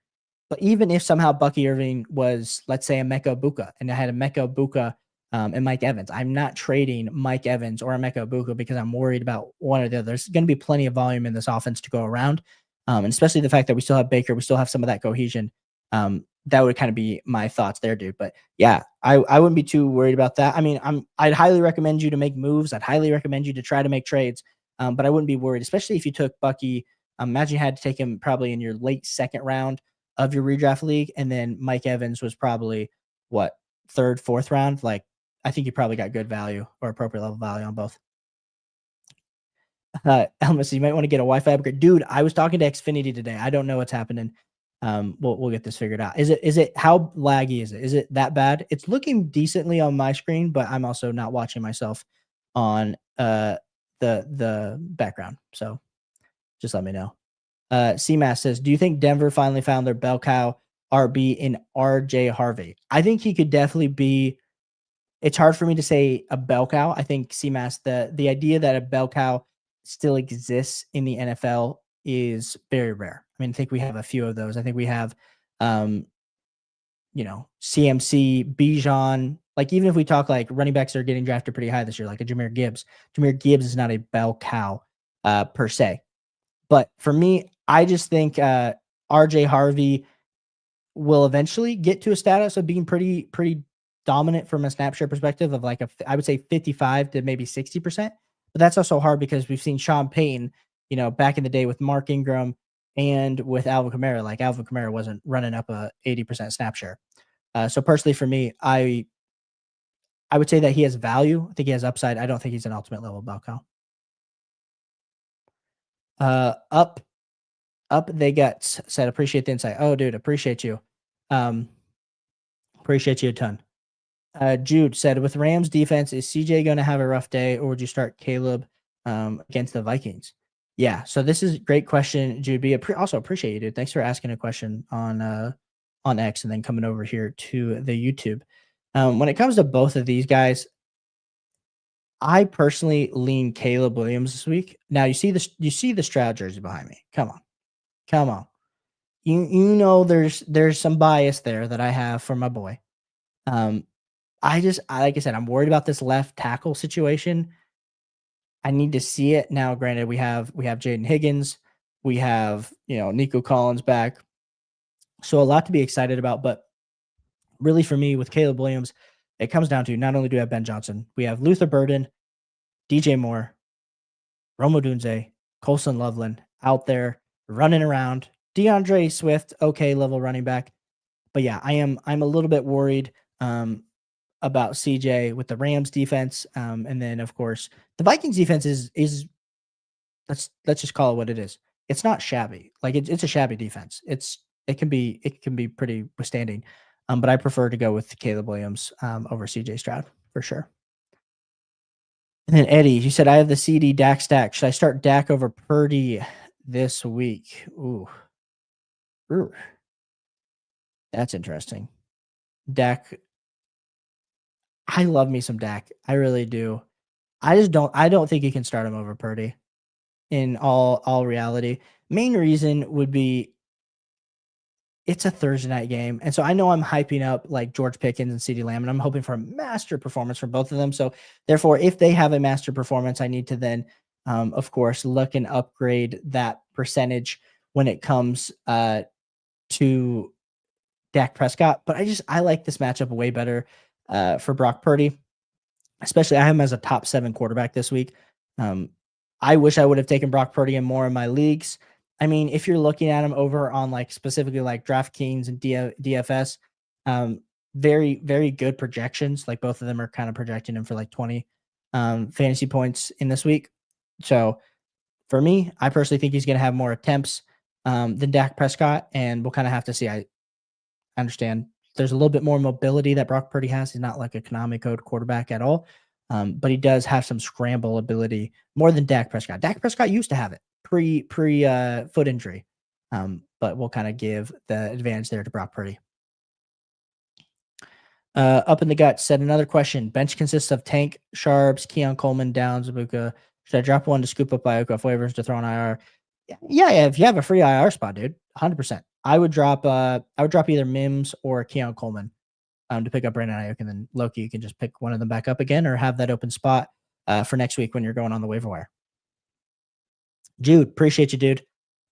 But even if somehow Bucky Irving was, let's say, a Mecca Buka, and I had a Mecca Buka and Mike Evans, I'm not trading Mike Evans or a Mecca Buka because I'm worried about one or the other. There's going to be plenty of volume in this offense to go around. And especially the fact that we still have Baker, we still have some of that cohesion. That would kind of be my thoughts there, dude. But yeah, I wouldn't be too worried about that. I mean, I'd highly recommend you to make moves. I'd highly recommend you to try to make trades. But I wouldn't be worried, especially if you took Bucky. Imagine you had to take him probably in your late 2nd round of your redraft league, and then Mike Evans was probably what, 3rd, 4th round. Like, I think you probably got good value or appropriate level value on both. Elmas, you might want to get a Wi-Fi upgrade, dude. I was talking to Xfinity today. I don't know what's happening. We'll get this figured out. Is it how laggy is it? Is it that bad? It's looking decently on my screen, but I'm also not watching myself on the background. So just let me know. CMAS says, do you think Denver finally found their bell cow RB in RJ Harvey? I think he could definitely be. It's hard for me to say a bell cow. I think CMAS, the idea that a bell cow still exists in the NFL is very rare. I mean, I think we have a few of those. I think we have, CMC, Bijan. Like, even if we talk like running backs are getting drafted pretty high this year, like a Jahmyr Gibbs. Jahmyr Gibbs is not a bell cow per se. But for me, I just think RJ Harvey will eventually get to a status of being pretty dominant from a snap share perspective of like I would say 55 to maybe 60%. But that's also hard because we've seen Sean Payton, back in the day with Mark Ingram and with Alvin Kamara. Like, Alvin Kamara wasn't running up a 80% snap share. So personally for me, I would say that he has value. I think he has upside. I don't think he's an ultimate level bell cow. Up they guts said, appreciate the insight. Oh, dude, appreciate you. Appreciate you a ton. Jude said, with Rams defense, is CJ going to have a rough day, or would you start Caleb against the Vikings? Yeah, so this is a great question, Jude B. Also appreciate you, dude. Thanks for asking a question on X and then coming over here to the YouTube. When it comes to both of these guys, I personally lean Caleb Williams this week. Now you see the Stroud jersey behind me. Come on. You know there's some bias there that I have for my boy. Like I said, I'm worried about this left tackle situation. I need to see it now. Granted, we have Jaden Higgins, we have Nico Collins back, so a lot to be excited about. But really, for me, with Caleb Williams, it comes down to not only do we have Ben Johnson, we have Luther Burden, DJ Moore, Rome Odunze, Colson Loveland out there running around. DeAndre Swift, okay, level running back. But yeah, I'm a little bit worried about CJ with the Rams defense. And then of course the Vikings defense is let's just call it what it is. It's not shabby. Like it's a shabby defense. It can be pretty withstanding. But I prefer to go with Caleb Williams over CJ Stroud for sure. And then Eddie, you said I have the CD Dak stack. Should I start Dak over Purdy this week? Ooh. That's interesting. Dak. I love me some Dak. I really do. I don't think you can start him over Purdy in all reality. Main reason would be it's a Thursday night game. And so I know I'm hyping up like George Pickens and CeeDee Lamb, and I'm hoping for a master performance from both of them. So therefore, if they have a master performance, I need to then, of course, look and upgrade that percentage when it comes to Dak Prescott. But I like this matchup way better for Brock Purdy, especially I have him as a top 7 quarterback this week. I wish I would have taken Brock Purdy in more of my leagues. I mean, if you're looking at him over on like specifically like DraftKings and DFS, very, very good projections. Like both of them are kind of projecting him for like 20 fantasy points in this week. So for me, I personally think he's going to have more attempts than Dak Prescott, and we'll kind of have to see. I understand there's a little bit more mobility that Brock Purdy has. He's not like a Konami code quarterback at all. But he does have some scramble ability more than Dak Prescott. Dak Prescott used to have it pre foot injury. But we'll kind of give the advantage there to Brock Purdy. Up in the gut said another question. Bench consists of Tank, Sharps, Keon Coleman, Downs, Ibuka. Should I drop one to scoop up Ioka off waivers to throw on IR? Yeah, if you have a free IR spot, dude, 100%. I would drop either Mims or Keon Coleman to pick up Brandon Ayuk, and then Loki, you can just pick one of them back up again or have that open spot for next week when you're going on the waiver wire. Jude, appreciate you, dude.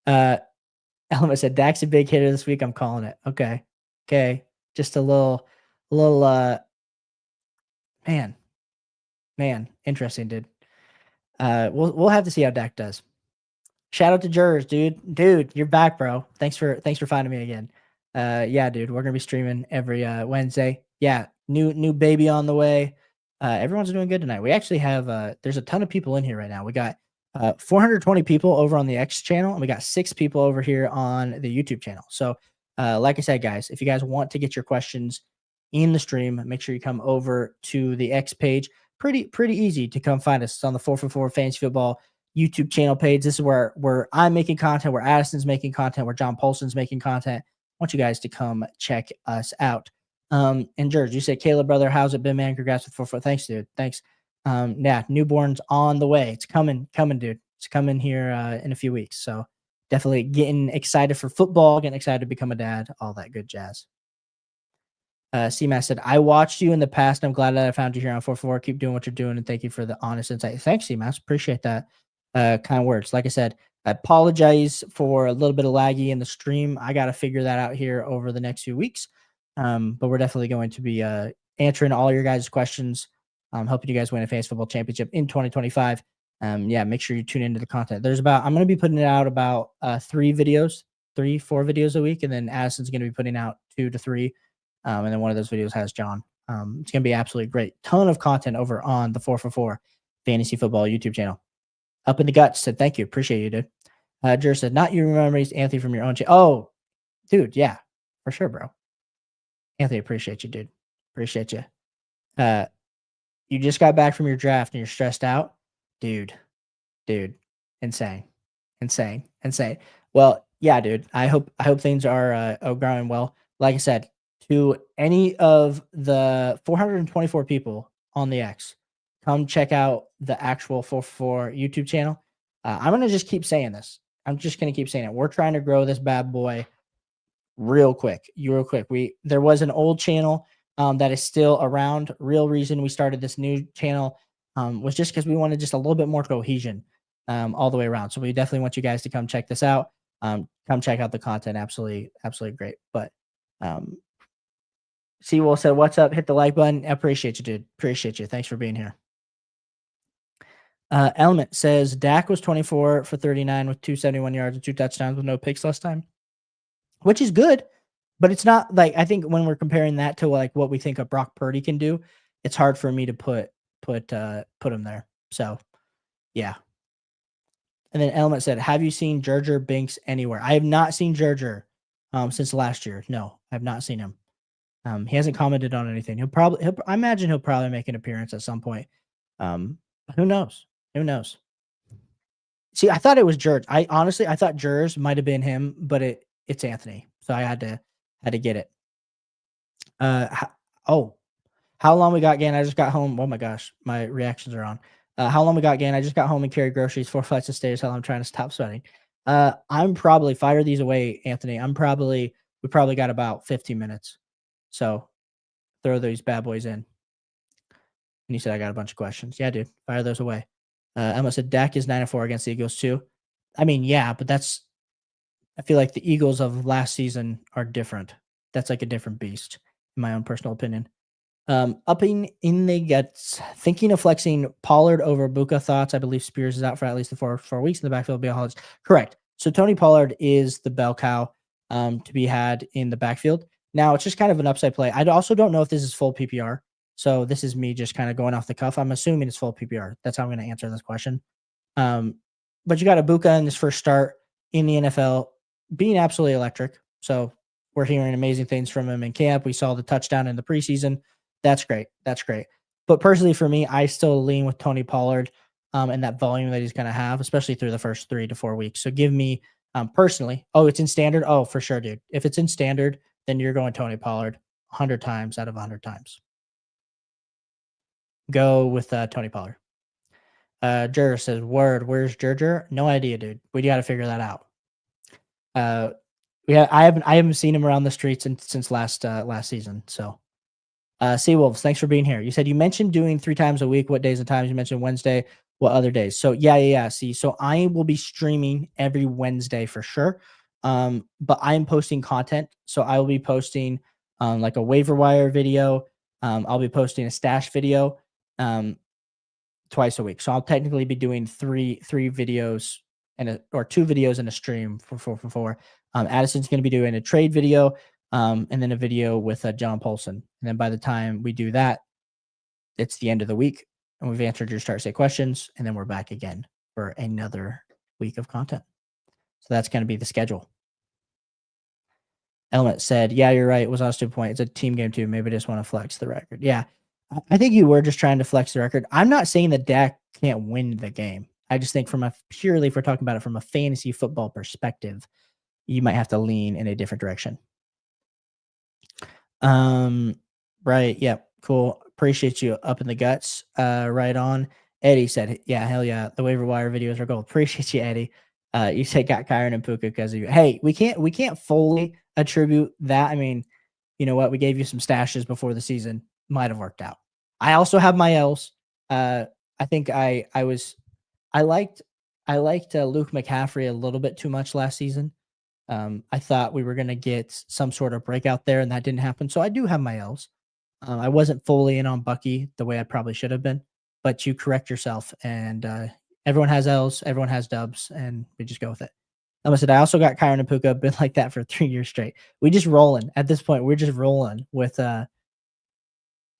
Element said Dak's a big hitter this week. I'm calling it. Okay. Just a little man, interesting, dude. We'll have to see how Dak does. Shout out to Jers, dude, you're back, bro. Thanks for finding me again. Yeah, dude, we're gonna be streaming every Wednesday. Yeah, new baby on the way. Everyone's doing good tonight. We actually have there's a ton of people in here right now. We got 420 people over on the X channel, and we got 6 people over here on the YouTube channel. So like I said, guys, if you guys want to get your questions in the stream, make sure you come over to the X page. Pretty easy to come find us. It's on the 4for4 Fantasy Football YouTube channel page. This is where I'm making content, where Addison's making content, where John Paulson's making content. I want you guys to come check us out. And George, you said, Caleb, brother, how's it been, man? Congrats with 4-4. Thanks, dude. Thanks. Yeah, newborn's on the way. It's coming, dude. It's coming here in a few weeks. So definitely getting excited for football, getting excited to become a dad, all that good jazz. CMAS said, I watched you in the past, and I'm glad that I found you here on 4-4. Keep doing what you're doing, and thank you for the honest insight. Thanks, CMAS. Appreciate that. Kind words. Like I said, I apologize for a little bit of laggy in the stream. I got to figure that out here over the next few weeks. But we're definitely going to be answering all your guys' questions. Helping you guys win a fantasy football championship in 2025. Yeah, make sure you tune into the content. I'm going to be putting it out about 4 videos a week. And then Addison's going to be putting out 2 to 3. And then one of those videos has John. It's going to be absolutely great. Ton of content over on the 4for4 Fantasy Football YouTube channel. Up in the Guts said, thank you. Appreciate you, dude. Jer said, not your memories, Anthony, from your own channel. Oh, dude. Yeah, for sure, bro. Anthony, appreciate you, dude. Appreciate you. You just got back from your draft and you're stressed out. Dude. Insane. Well, yeah, dude. I hope things are going well. Like I said, to any of the 424 people on the X, come check out the actual 4for4 YouTube channel. I'm going to just keep saying this. I'm just going to keep saying it. We're trying to grow this bad boy real quick. There was an old channel that is still around. Real reason we started this new channel was just because we wanted just a little bit more cohesion all the way around. So we definitely want you guys to come check this out. Come check out the content. Absolutely, absolutely great. But um, Seawolf said, "What's up? Hit the like button. I appreciate you, dude. Appreciate you. Thanks for being here." Element says Dak was 24 for 39 with 271 yards and 2 touchdowns with no picks last time, which is good. But it's not like, I think when we're comparing that to like what we think a Brock Purdy can do, it's hard for me to put him there. So yeah. And then Element said, "Have you seen Gerger Binks anywhere?" I have not seen Gerger since last year. No, I have not seen him. He hasn't commented on anything. I imagine he'll probably make an appearance at some point. Um, who knows? Who knows? See, I thought it was Jers. I thought Jers might have been him, but it's Anthony. So I had to get it. Oh, how long we got, Gan? I just got home. Oh my gosh, my reactions are on. How long we got, Gan? I just got home and carried groceries 4 flights of stairs while I'm trying to stop sweating. I'm probably fire these away, Anthony. We probably got about 15 minutes. So throw these bad boys in. And you said I got a bunch of questions. Yeah, dude, fire those away. Emma said Dak is 9-4 against the Eagles too. I mean, yeah, but I feel like the Eagles of last season are different. That's like a different beast, in my own personal opinion. Upping in the guts, thinking of flexing Pollard over Buka. Thoughts? I believe Spears is out for at least the 4 weeks in the backfield. Correct. So Tony Pollard is the bell cow to be had in the backfield. Now it's just kind of an upside play. I also don't know if this is full PPR. So this is me just kind of going off the cuff. I'm assuming it's full PPR. That's how I'm going to answer this question. But you got Ibuka in his first start in the NFL being absolutely electric. So we're hearing amazing things from him in camp. We saw the touchdown in the preseason. That's great. That's great. But personally, for me, I still lean with Tony Pollard and that volume that he's going to have, especially through the first 3 to 4 weeks. So give me personally, it's in standard. Oh, for sure, dude. If it's in standard, then you're going Tony Pollard 100 times out of 100 times. Go with Tony Pollard. Jer says, "Word, where's Jer? No idea, dude. We got to figure that out." I haven't seen him around the streets since last season. So, Seawolves, thanks for being here. You said you mentioned doing 3 times a week. What days and times? You mentioned Wednesday. What other days? So yeah. See, so I will be streaming every Wednesday for sure. But I am posting content. So I will be posting like a waiver wire video. I'll be posting a stash video twice a week. So I'll technically be doing three videos or 2 videos in a stream for 4. Addison's going to be doing a trade video and then a video with John Polson. And then by the time we do that, it's the end of the week and we've answered your start say questions. And then we're back again for another week of content. So that's going to be the schedule. Element said, "Yeah, you're right. It was on a stupid point. It's a team game too. Maybe I just want to flex the record." Yeah, I think you were just trying to flex the record. I'm not saying that Dak can't win the game. I just think purely if we're talking about it from a fantasy football perspective, you might have to lean in a different direction. Right. Yeah. Cool. Appreciate you up in the guts. Right on. Eddie said, "Yeah, hell yeah. The waiver wire videos are gold." Appreciate you, Eddie. You said got Kyron and Puka because of you. Hey, we can't fully attribute that. I mean, you know what? We gave you some stashes before the season. Might have worked out. I also have my L's. I think I liked Luke McCaffrey a little bit too much last season. I thought we were going to get some sort of breakout there, and that didn't happen. So I do have my L's. I wasn't fully in on Bucky the way I probably should have been, but you correct yourself, and everyone has L's, everyone has dubs, and we just go with it. Like I said, I also got Kyron and Puka, been like that for 3 years straight. We just rolling at this point. We're just rolling with the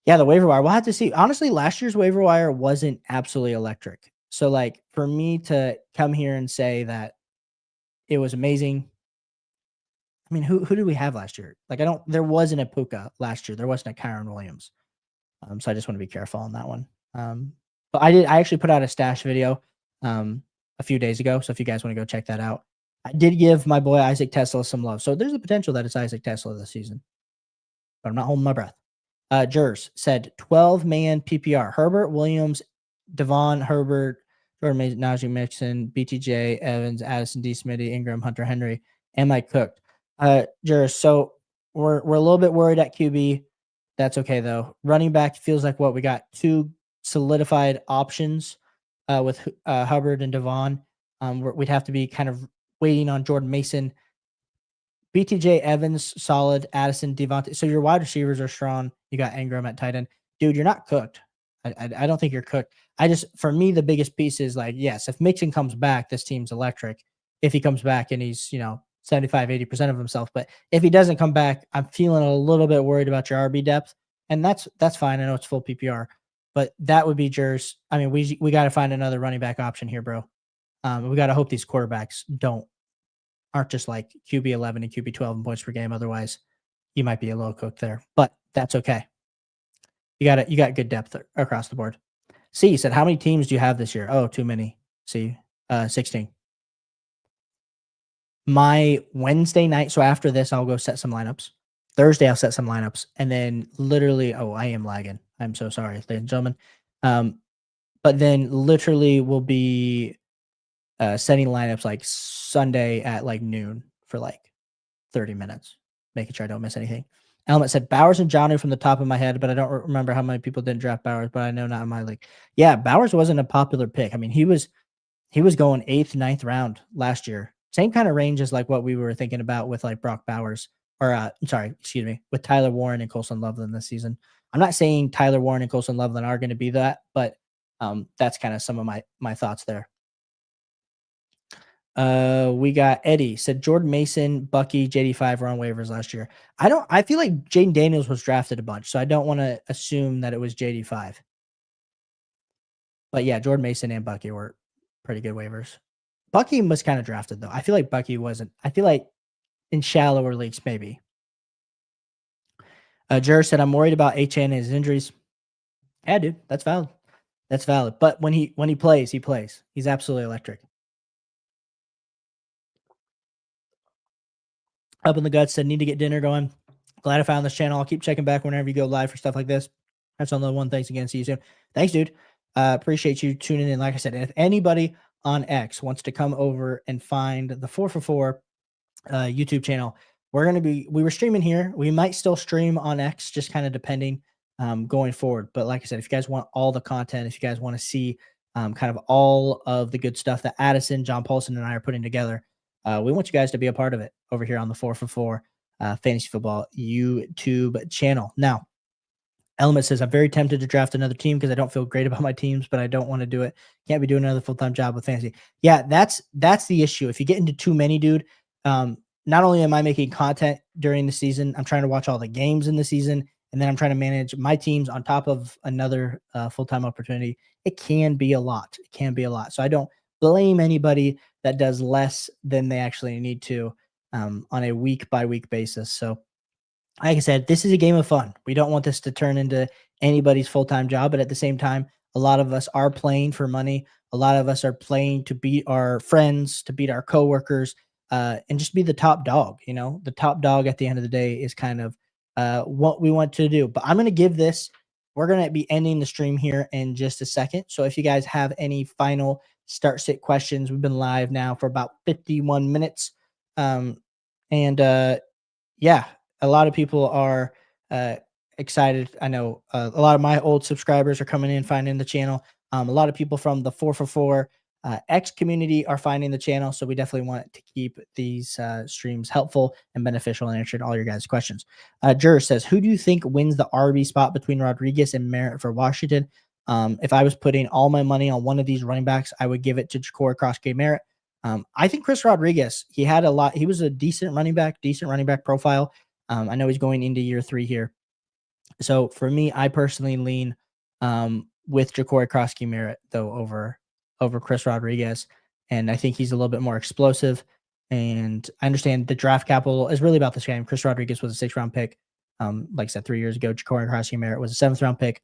waiver wire. We'll have to see. Honestly, last year's waiver wire wasn't absolutely electric. So like for me to come here and say that it was amazing. I mean, who did we have last year? Like there wasn't a Puka last year. There wasn't a Kyron Williams. So I just want to be careful on that one. But I actually put out a stash video a few days ago. So if you guys want to go check that out, I did give my boy Isaac Tesla some love. So there's a potential that it's Isaac Tesla this season, but I'm not holding my breath. Jers said 12-man PPR. Herbert, Williams, Devon, Herbert, Jordan Mason, Najee Mixon, BTJ, Evans, Addison, D. Smitty, Ingram, Hunter Henry. Am I cooked? Jers, so we're a little bit worried at QB. That's okay though. Running back feels like what we got 2 solidified options with Hubbard and Devon. We'd have to be kind of waiting on Jordan Mason. BTJ Evans, solid. Addison, Devontae. So your wide receivers are strong. You got Ingram at tight end. Dude, you're not cooked. I don't think you're cooked. For me, the biggest piece is like, yes, if Mixon comes back, this team's electric. If he comes back and he's, 75, 80% of himself. But if he doesn't come back, I'm feeling a little bit worried about your RB depth. And that's fine. I know it's full PPR, but that would be Jers. I mean, we got to find another running back option here, bro. We got to hope these quarterbacks aren't just like QB 11 and QB 12 in points per game. Otherwise, you might be a little cooked there, but that's okay. You got good depth across the board. C said, how many teams do you have this year? Oh, too many. C, 16. My Wednesday night. So after this, I'll go set some lineups. Thursday, I'll set some lineups, and then literally, I am lagging. I'm so sorry, ladies and gentlemen. But then literally we'll be setting lineups like Sunday at like noon for like 30 minutes, making sure I don't miss anything. Element said Bowers and Johnny from the top of my head, but I don't remember how many people didn't draft Bowers, but I know not in my league. Yeah, Bowers wasn't a popular pick. I mean, he was going 8th, 9th round last year. Same kind of range as like what we were thinking about with like Brock Bowers or with Tyler Warren and Colson Loveland this season. I'm not saying Tyler Warren and Colson Loveland are going to be that, but that's kind of some of my thoughts there. We got Eddie said Jordan Mason, Bucky, JD5 were on waivers last year. I feel like Jaden Daniels was drafted a bunch, so I don't want to assume that it was JD5. But yeah, Jordan Mason and Bucky were pretty good waivers. Bucky was kind of drafted though. I feel like Bucky wasn't. I feel like in shallower leagues, maybe. Jer said, I'm worried about HN and his injuries. Yeah, dude, that's valid. That's valid. But when he plays, he plays. He's absolutely electric. Up in the Guts said, need to get dinner going. Glad I found this channel. I'll keep checking back whenever you go live for stuff like this. That's on the one. Thanks again. See you soon. Thanks, dude. Appreciate you tuning in. Like I said, if anybody on X wants to come over and find the 4 for 4 YouTube channel, we were streaming here. We might still stream on X, just kind of depending going forward. But like I said, if you guys want all the content, if you guys want to see kind of all of the good stuff that Addison, John Paulson, and I are putting together, we want you guys to be a part of it over here on the 4 for 4 Fantasy Football YouTube channel. Now, Element says, I'm very tempted to draft another team because I don't feel great about my teams, but I don't want to do it. Can't be doing another full-time job with fantasy. Yeah, that's the issue. If you get into too many, dude, not only am I making content during the season, I'm trying to watch all the games in the season, and then I'm trying to manage my teams on top of another full-time opportunity. It can be a lot. It can be a lot. So I don't blame anybody that does less than they actually need to on a week-by-week basis. So like I said, this is a game of fun. We don't want this to turn into anybody's full-time job, but at the same time, a lot of us are playing for money. A lot of us are playing to beat our friends, to beat our coworkers, and just be the top dog. The top dog at the end of the day is kind of what we want to do. But I'm going to give this. We're going to be ending the stream here in just a second. So if you guys have any final start sit questions, we've been live now for about 51 minutes. Yeah, a lot of people are excited. I know a lot of my old subscribers are coming in, finding the channel. A lot of people from the 4 for 4 X community are finding the channel. So we definitely want to keep these streams helpful and beneficial and answering all your guys' questions. Jur says, who do you think wins the RB spot between Rodriguez and Merritt for Washington? If I was putting all my money on one of these running backs, I would give it to Ja'Cory Cross-K Merritt. I think Chris Rodriguez, he was a decent running back profile. I know he's going into year 3 here. So for me, I personally lean with Ja'Cory Cross-K Merritt though over Chris Rodriguez, and I think he's a little bit more explosive. And I understand the draft capital is really about this game. Chris Rodriguez was a 6th round pick, like I said 3 years ago. Ja'Cory Cross-K Merritt was a 7th round pick,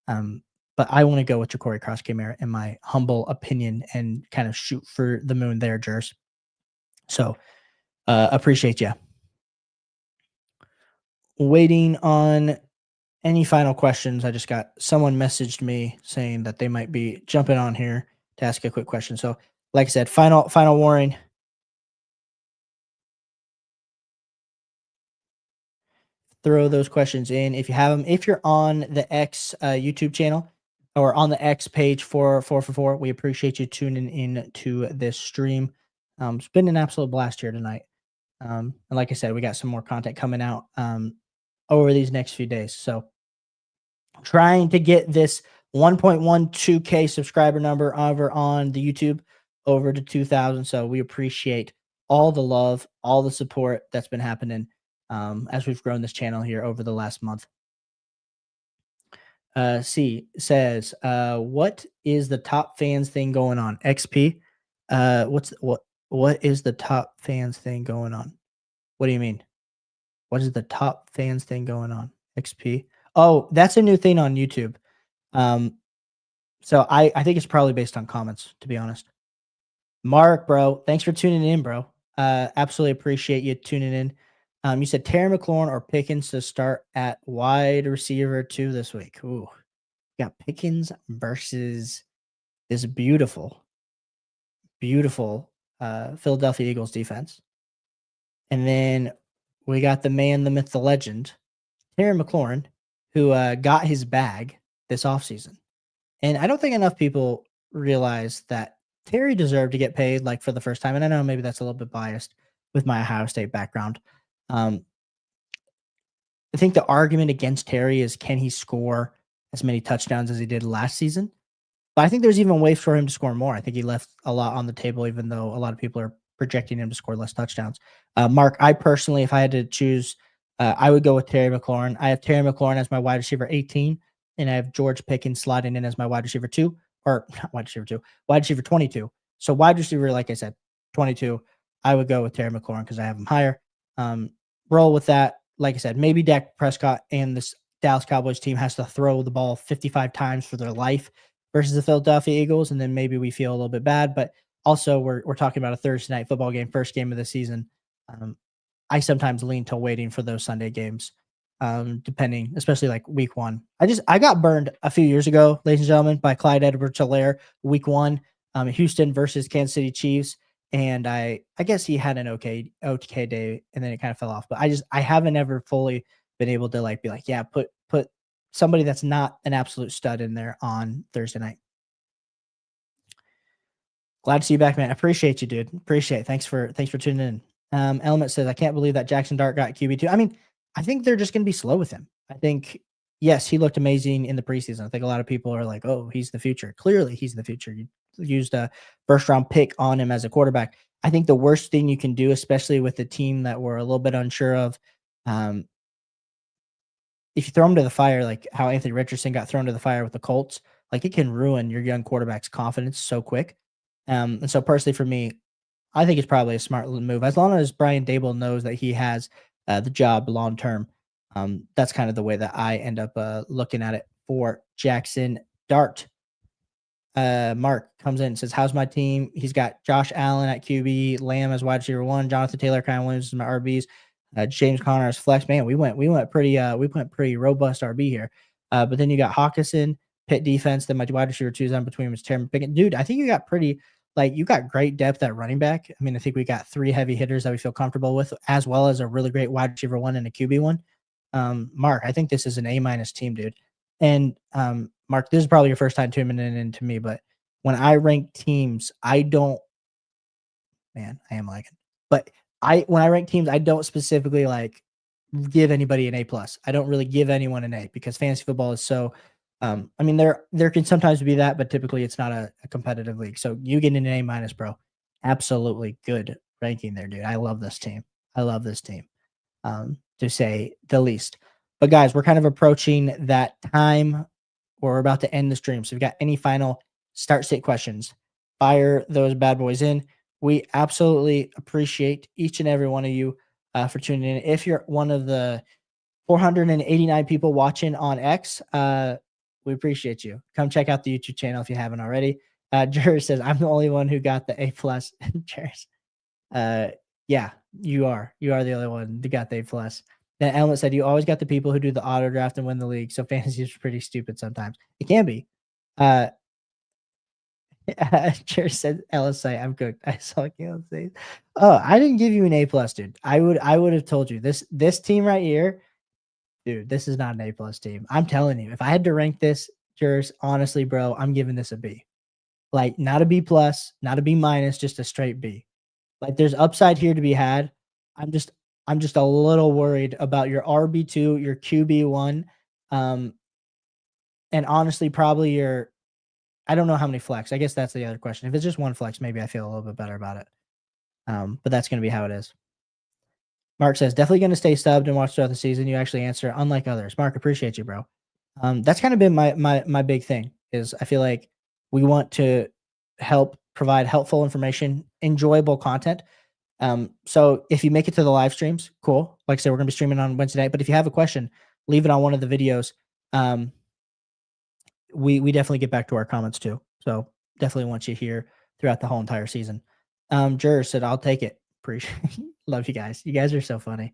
but I want to go with Ja'Cory Cross-K Merritt in my humble opinion and kind of shoot for the moon there, Jers. So appreciate you. Waiting on any final questions. I just got someone messaged me saying that they might be jumping on here to ask a quick question. So like I said, final warning. Throw those questions in if you have them. If you're on the X YouTube channel, or on the X page for 4 for 4. We appreciate you tuning in to this stream. It's been an absolute blast here tonight. And like I said, we got some more content coming out over these next few days. So trying to get this 1.12K subscriber number over on the YouTube over to 2,000. So we appreciate all the love, all the support that's been happening as we've grown this channel here over the last month. C says, what is the top fans thing going on? XP? What is the top fans thing going on? What do you mean? What is the top fans thing going on? XP? Oh, that's a new thing on YouTube. So I think it's probably based on comments, to be honest. Mark, bro, thanks for tuning in, bro. Absolutely appreciate you tuning in. You said Terry McLaurin or Pickens to start at wide receiver 2 this week. Ooh, got Pickens versus this beautiful Philadelphia Eagles defense. And then we got the man, the myth, the legend, Terry McLaurin, who got his bag this offseason. And I don't think enough people realize that Terry deserved to get paid like for the first time. And I know maybe that's a little bit biased with my Ohio State background. I think the argument against Terry is, can he score as many touchdowns as he did last season? But I think there's even ways for him to score more. I think he left a lot on the table, even though a lot of people are projecting him to score less touchdowns. Mark, I personally, if I had to choose, I would go with Terry McLaurin. I have Terry McLaurin as my wide receiver 18, and I have George Pickens sliding in as my wide receiver 2, or not wide receiver 2, wide receiver 22. So wide receiver, like I said, 22, I would go with Terry McLaurin because I have him higher. Roll with that. Like I said, maybe Dak Prescott and this Dallas Cowboys team has to throw the ball 55 times for their life versus the Philadelphia Eagles, and then maybe we feel a little bit bad. But also, we're talking about a Thursday night football game, first game of the season. I sometimes lean to waiting for those Sunday games, depending, especially like week 1. I got burned a few years ago, ladies and gentlemen, by Clyde Edwards-Helaire, week 1, Houston versus Kansas City Chiefs. And I guess he had an okay day, and then it kind of fell off. But I haven't ever fully been able to like be like, yeah, put somebody that's not an absolute stud in there on Thursday night. Glad to see you back, man. I appreciate you, dude. Appreciate it. Thanks for tuning in. Element says, I can't believe that Jackson Dart got QB2. I mean, I think they're just going to be slow with him. I think, yes, he looked amazing in the preseason. I think a lot of people are like, oh, he's the future. Clearly, he's the future. You used a first-round pick on him as a quarterback. I think the worst thing you can do, especially with a team that we're a little bit unsure of, if you throw him to the fire, like how Anthony Richardson got thrown to the fire with the Colts, like it can ruin your young quarterback's confidence so quick. And so personally for me, I think it's probably a smart move. As long as Brian Dable knows that he has the job long term, that's kind of the way that I end up looking at it for Jackson Dart. Mark comes in and says, how's my team? He's got Josh Allen at QB, Lamb as wide receiver 1, Jonathan Taylor, Kyle Williams as my RBs, James Conner as flex. Man, we went pretty robust RB here. But then you got Hawkinson, Pitt defense. Then my wide receiver 2 is on between was Terry Pickett. Dude, I think you got you got great depth at running back. I mean, I think we got 3 heavy hitters that we feel comfortable with, as well as a really great wide receiver 1 and a QB 1. Mark, I think this is an A- team, dude. And Mark, this is probably your first time tuning in to me, but when I rank teams, I am lagging. But when I rank teams, I don't specifically like give anybody an A+. I don't really give anyone an A because fantasy football is so I mean, there can sometimes be that, but typically it's not a competitive league. So you get an A-, bro. Absolutely good ranking there, dude. I love this team. To say the least. But guys, we're kind of approaching that time where we're about to end the stream. So if you've got any final start state questions, fire those bad boys in. We absolutely appreciate each and every one of you for tuning in. If you're one of the 489 people watching on X, we appreciate you. Come check out the YouTube channel if you haven't already. Jer says, I'm the only one who got the A+. Cheers. Yeah, you are. You are the only one who got the A+. Then Element said, you always got the people who do the auto draft and win the league. So fantasy is pretty stupid sometimes. It can be. Jer said, LSI, I'm good. I saw LSI. Oh, I didn't give you an A+, dude. I would have told you this team right here, dude, this is not an A+ team. I'm telling you, if I had to rank this Jers, honestly, bro, I'm giving this a B. Like, not a B plus, not a B minus, just a straight B. Like, there's upside here to be had. I'm just a little worried about your RB2, your QB1, and honestly, probably your I don't know how many flex. I guess that's the other question. If it's just one flex, maybe I feel a little bit better about it. But that's gonna be how it is. Mark says, definitely gonna stay subbed and watch throughout the season. You actually answer unlike others. Mark, appreciate you, bro. That's kind of been my big thing is I feel like we want to help provide helpful information, enjoyable content. So if you make it to the live streams, cool. Like I said, we're gonna be streaming on Wednesday night. But if you have a question, leave it on one of the videos. We definitely get back to our comments too. So definitely want you here throughout the whole entire season. Jur said, I'll take it. Appreciate love you guys. You guys are so funny.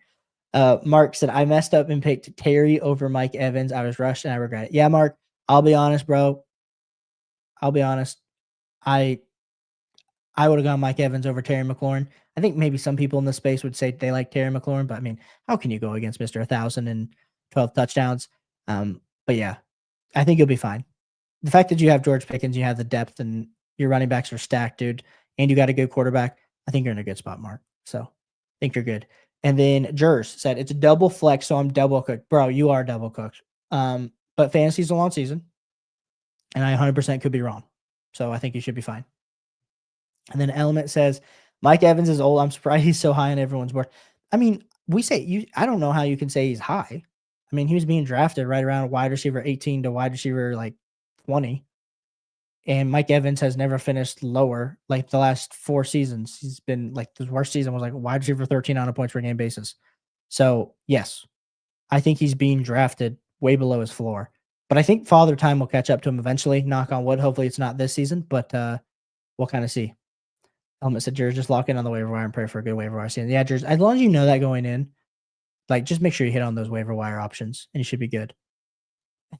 Mark said, I messed up and picked Terry over Mike Evans. I was rushed and I regret it. Yeah, Mark, I'll be honest, bro. I'll be honest. I would have gone Mike Evans over Terry McLaurin. I think maybe some people in the space would say they like Terry McLaurin, but I mean, how can you go against Mr. 1,012 touchdowns? But yeah, I think you'll be fine. The fact that you have George Pickens, you have the depth, and your running backs are stacked, dude, and you got a good quarterback, I think you're in a good spot, Mark. So I think you're good. And then Jers said, it's a double flex, so I'm double cooked. Bro, you are double cooked. But fantasy's a long season, and I 100% could be wrong. So I think you should be fine. And then Element says, Mike Evans is old. I'm surprised he's so high on everyone's board. I mean, I don't know how you can say he's high. I mean, he was being drafted right around wide receiver 18 to wide receiver like 20. And Mike Evans has never finished lower. Like the last 4 seasons, he's been like the worst season was like wide receiver 13 on a points per game basis. So yes, I think he's being drafted way below his floor. But I think Father Time will catch up to him eventually. Knock on wood. Hopefully it's not this season, but we'll kind of see. Element said, Jers, just lock in on the waiver wire and pray for a good waiver wire season. Yeah, Jers, as long as you know that going in, like just make sure you hit on those waiver wire options and you should be good.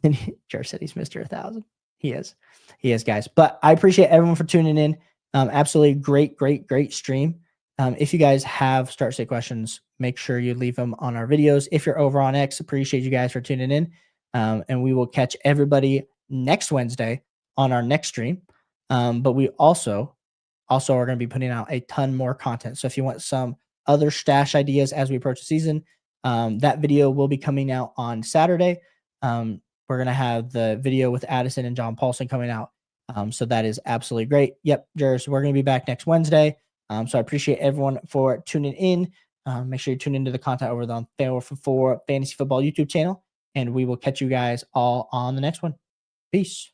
And Jers said he's Mr. 1,000. He is, guys. But I appreciate everyone for tuning in. Absolutely great stream. If you guys have start state questions, make sure you leave them on our videos. If you're over on X, appreciate you guys for tuning in. And we will catch everybody next Wednesday on our next stream. But we also are going to be putting out a ton more content. So if you want some other stash ideas as we approach the season, that video will be coming out on Saturday. We're going to have the video with Addison and John Paulson coming out. So that is absolutely great. Yep, Jers, we're going to be back next Wednesday. So I appreciate everyone for tuning in. Make sure you tune into the content over on 4for4 Fantasy Football YouTube channel. And we will catch you guys all on the next one. Peace.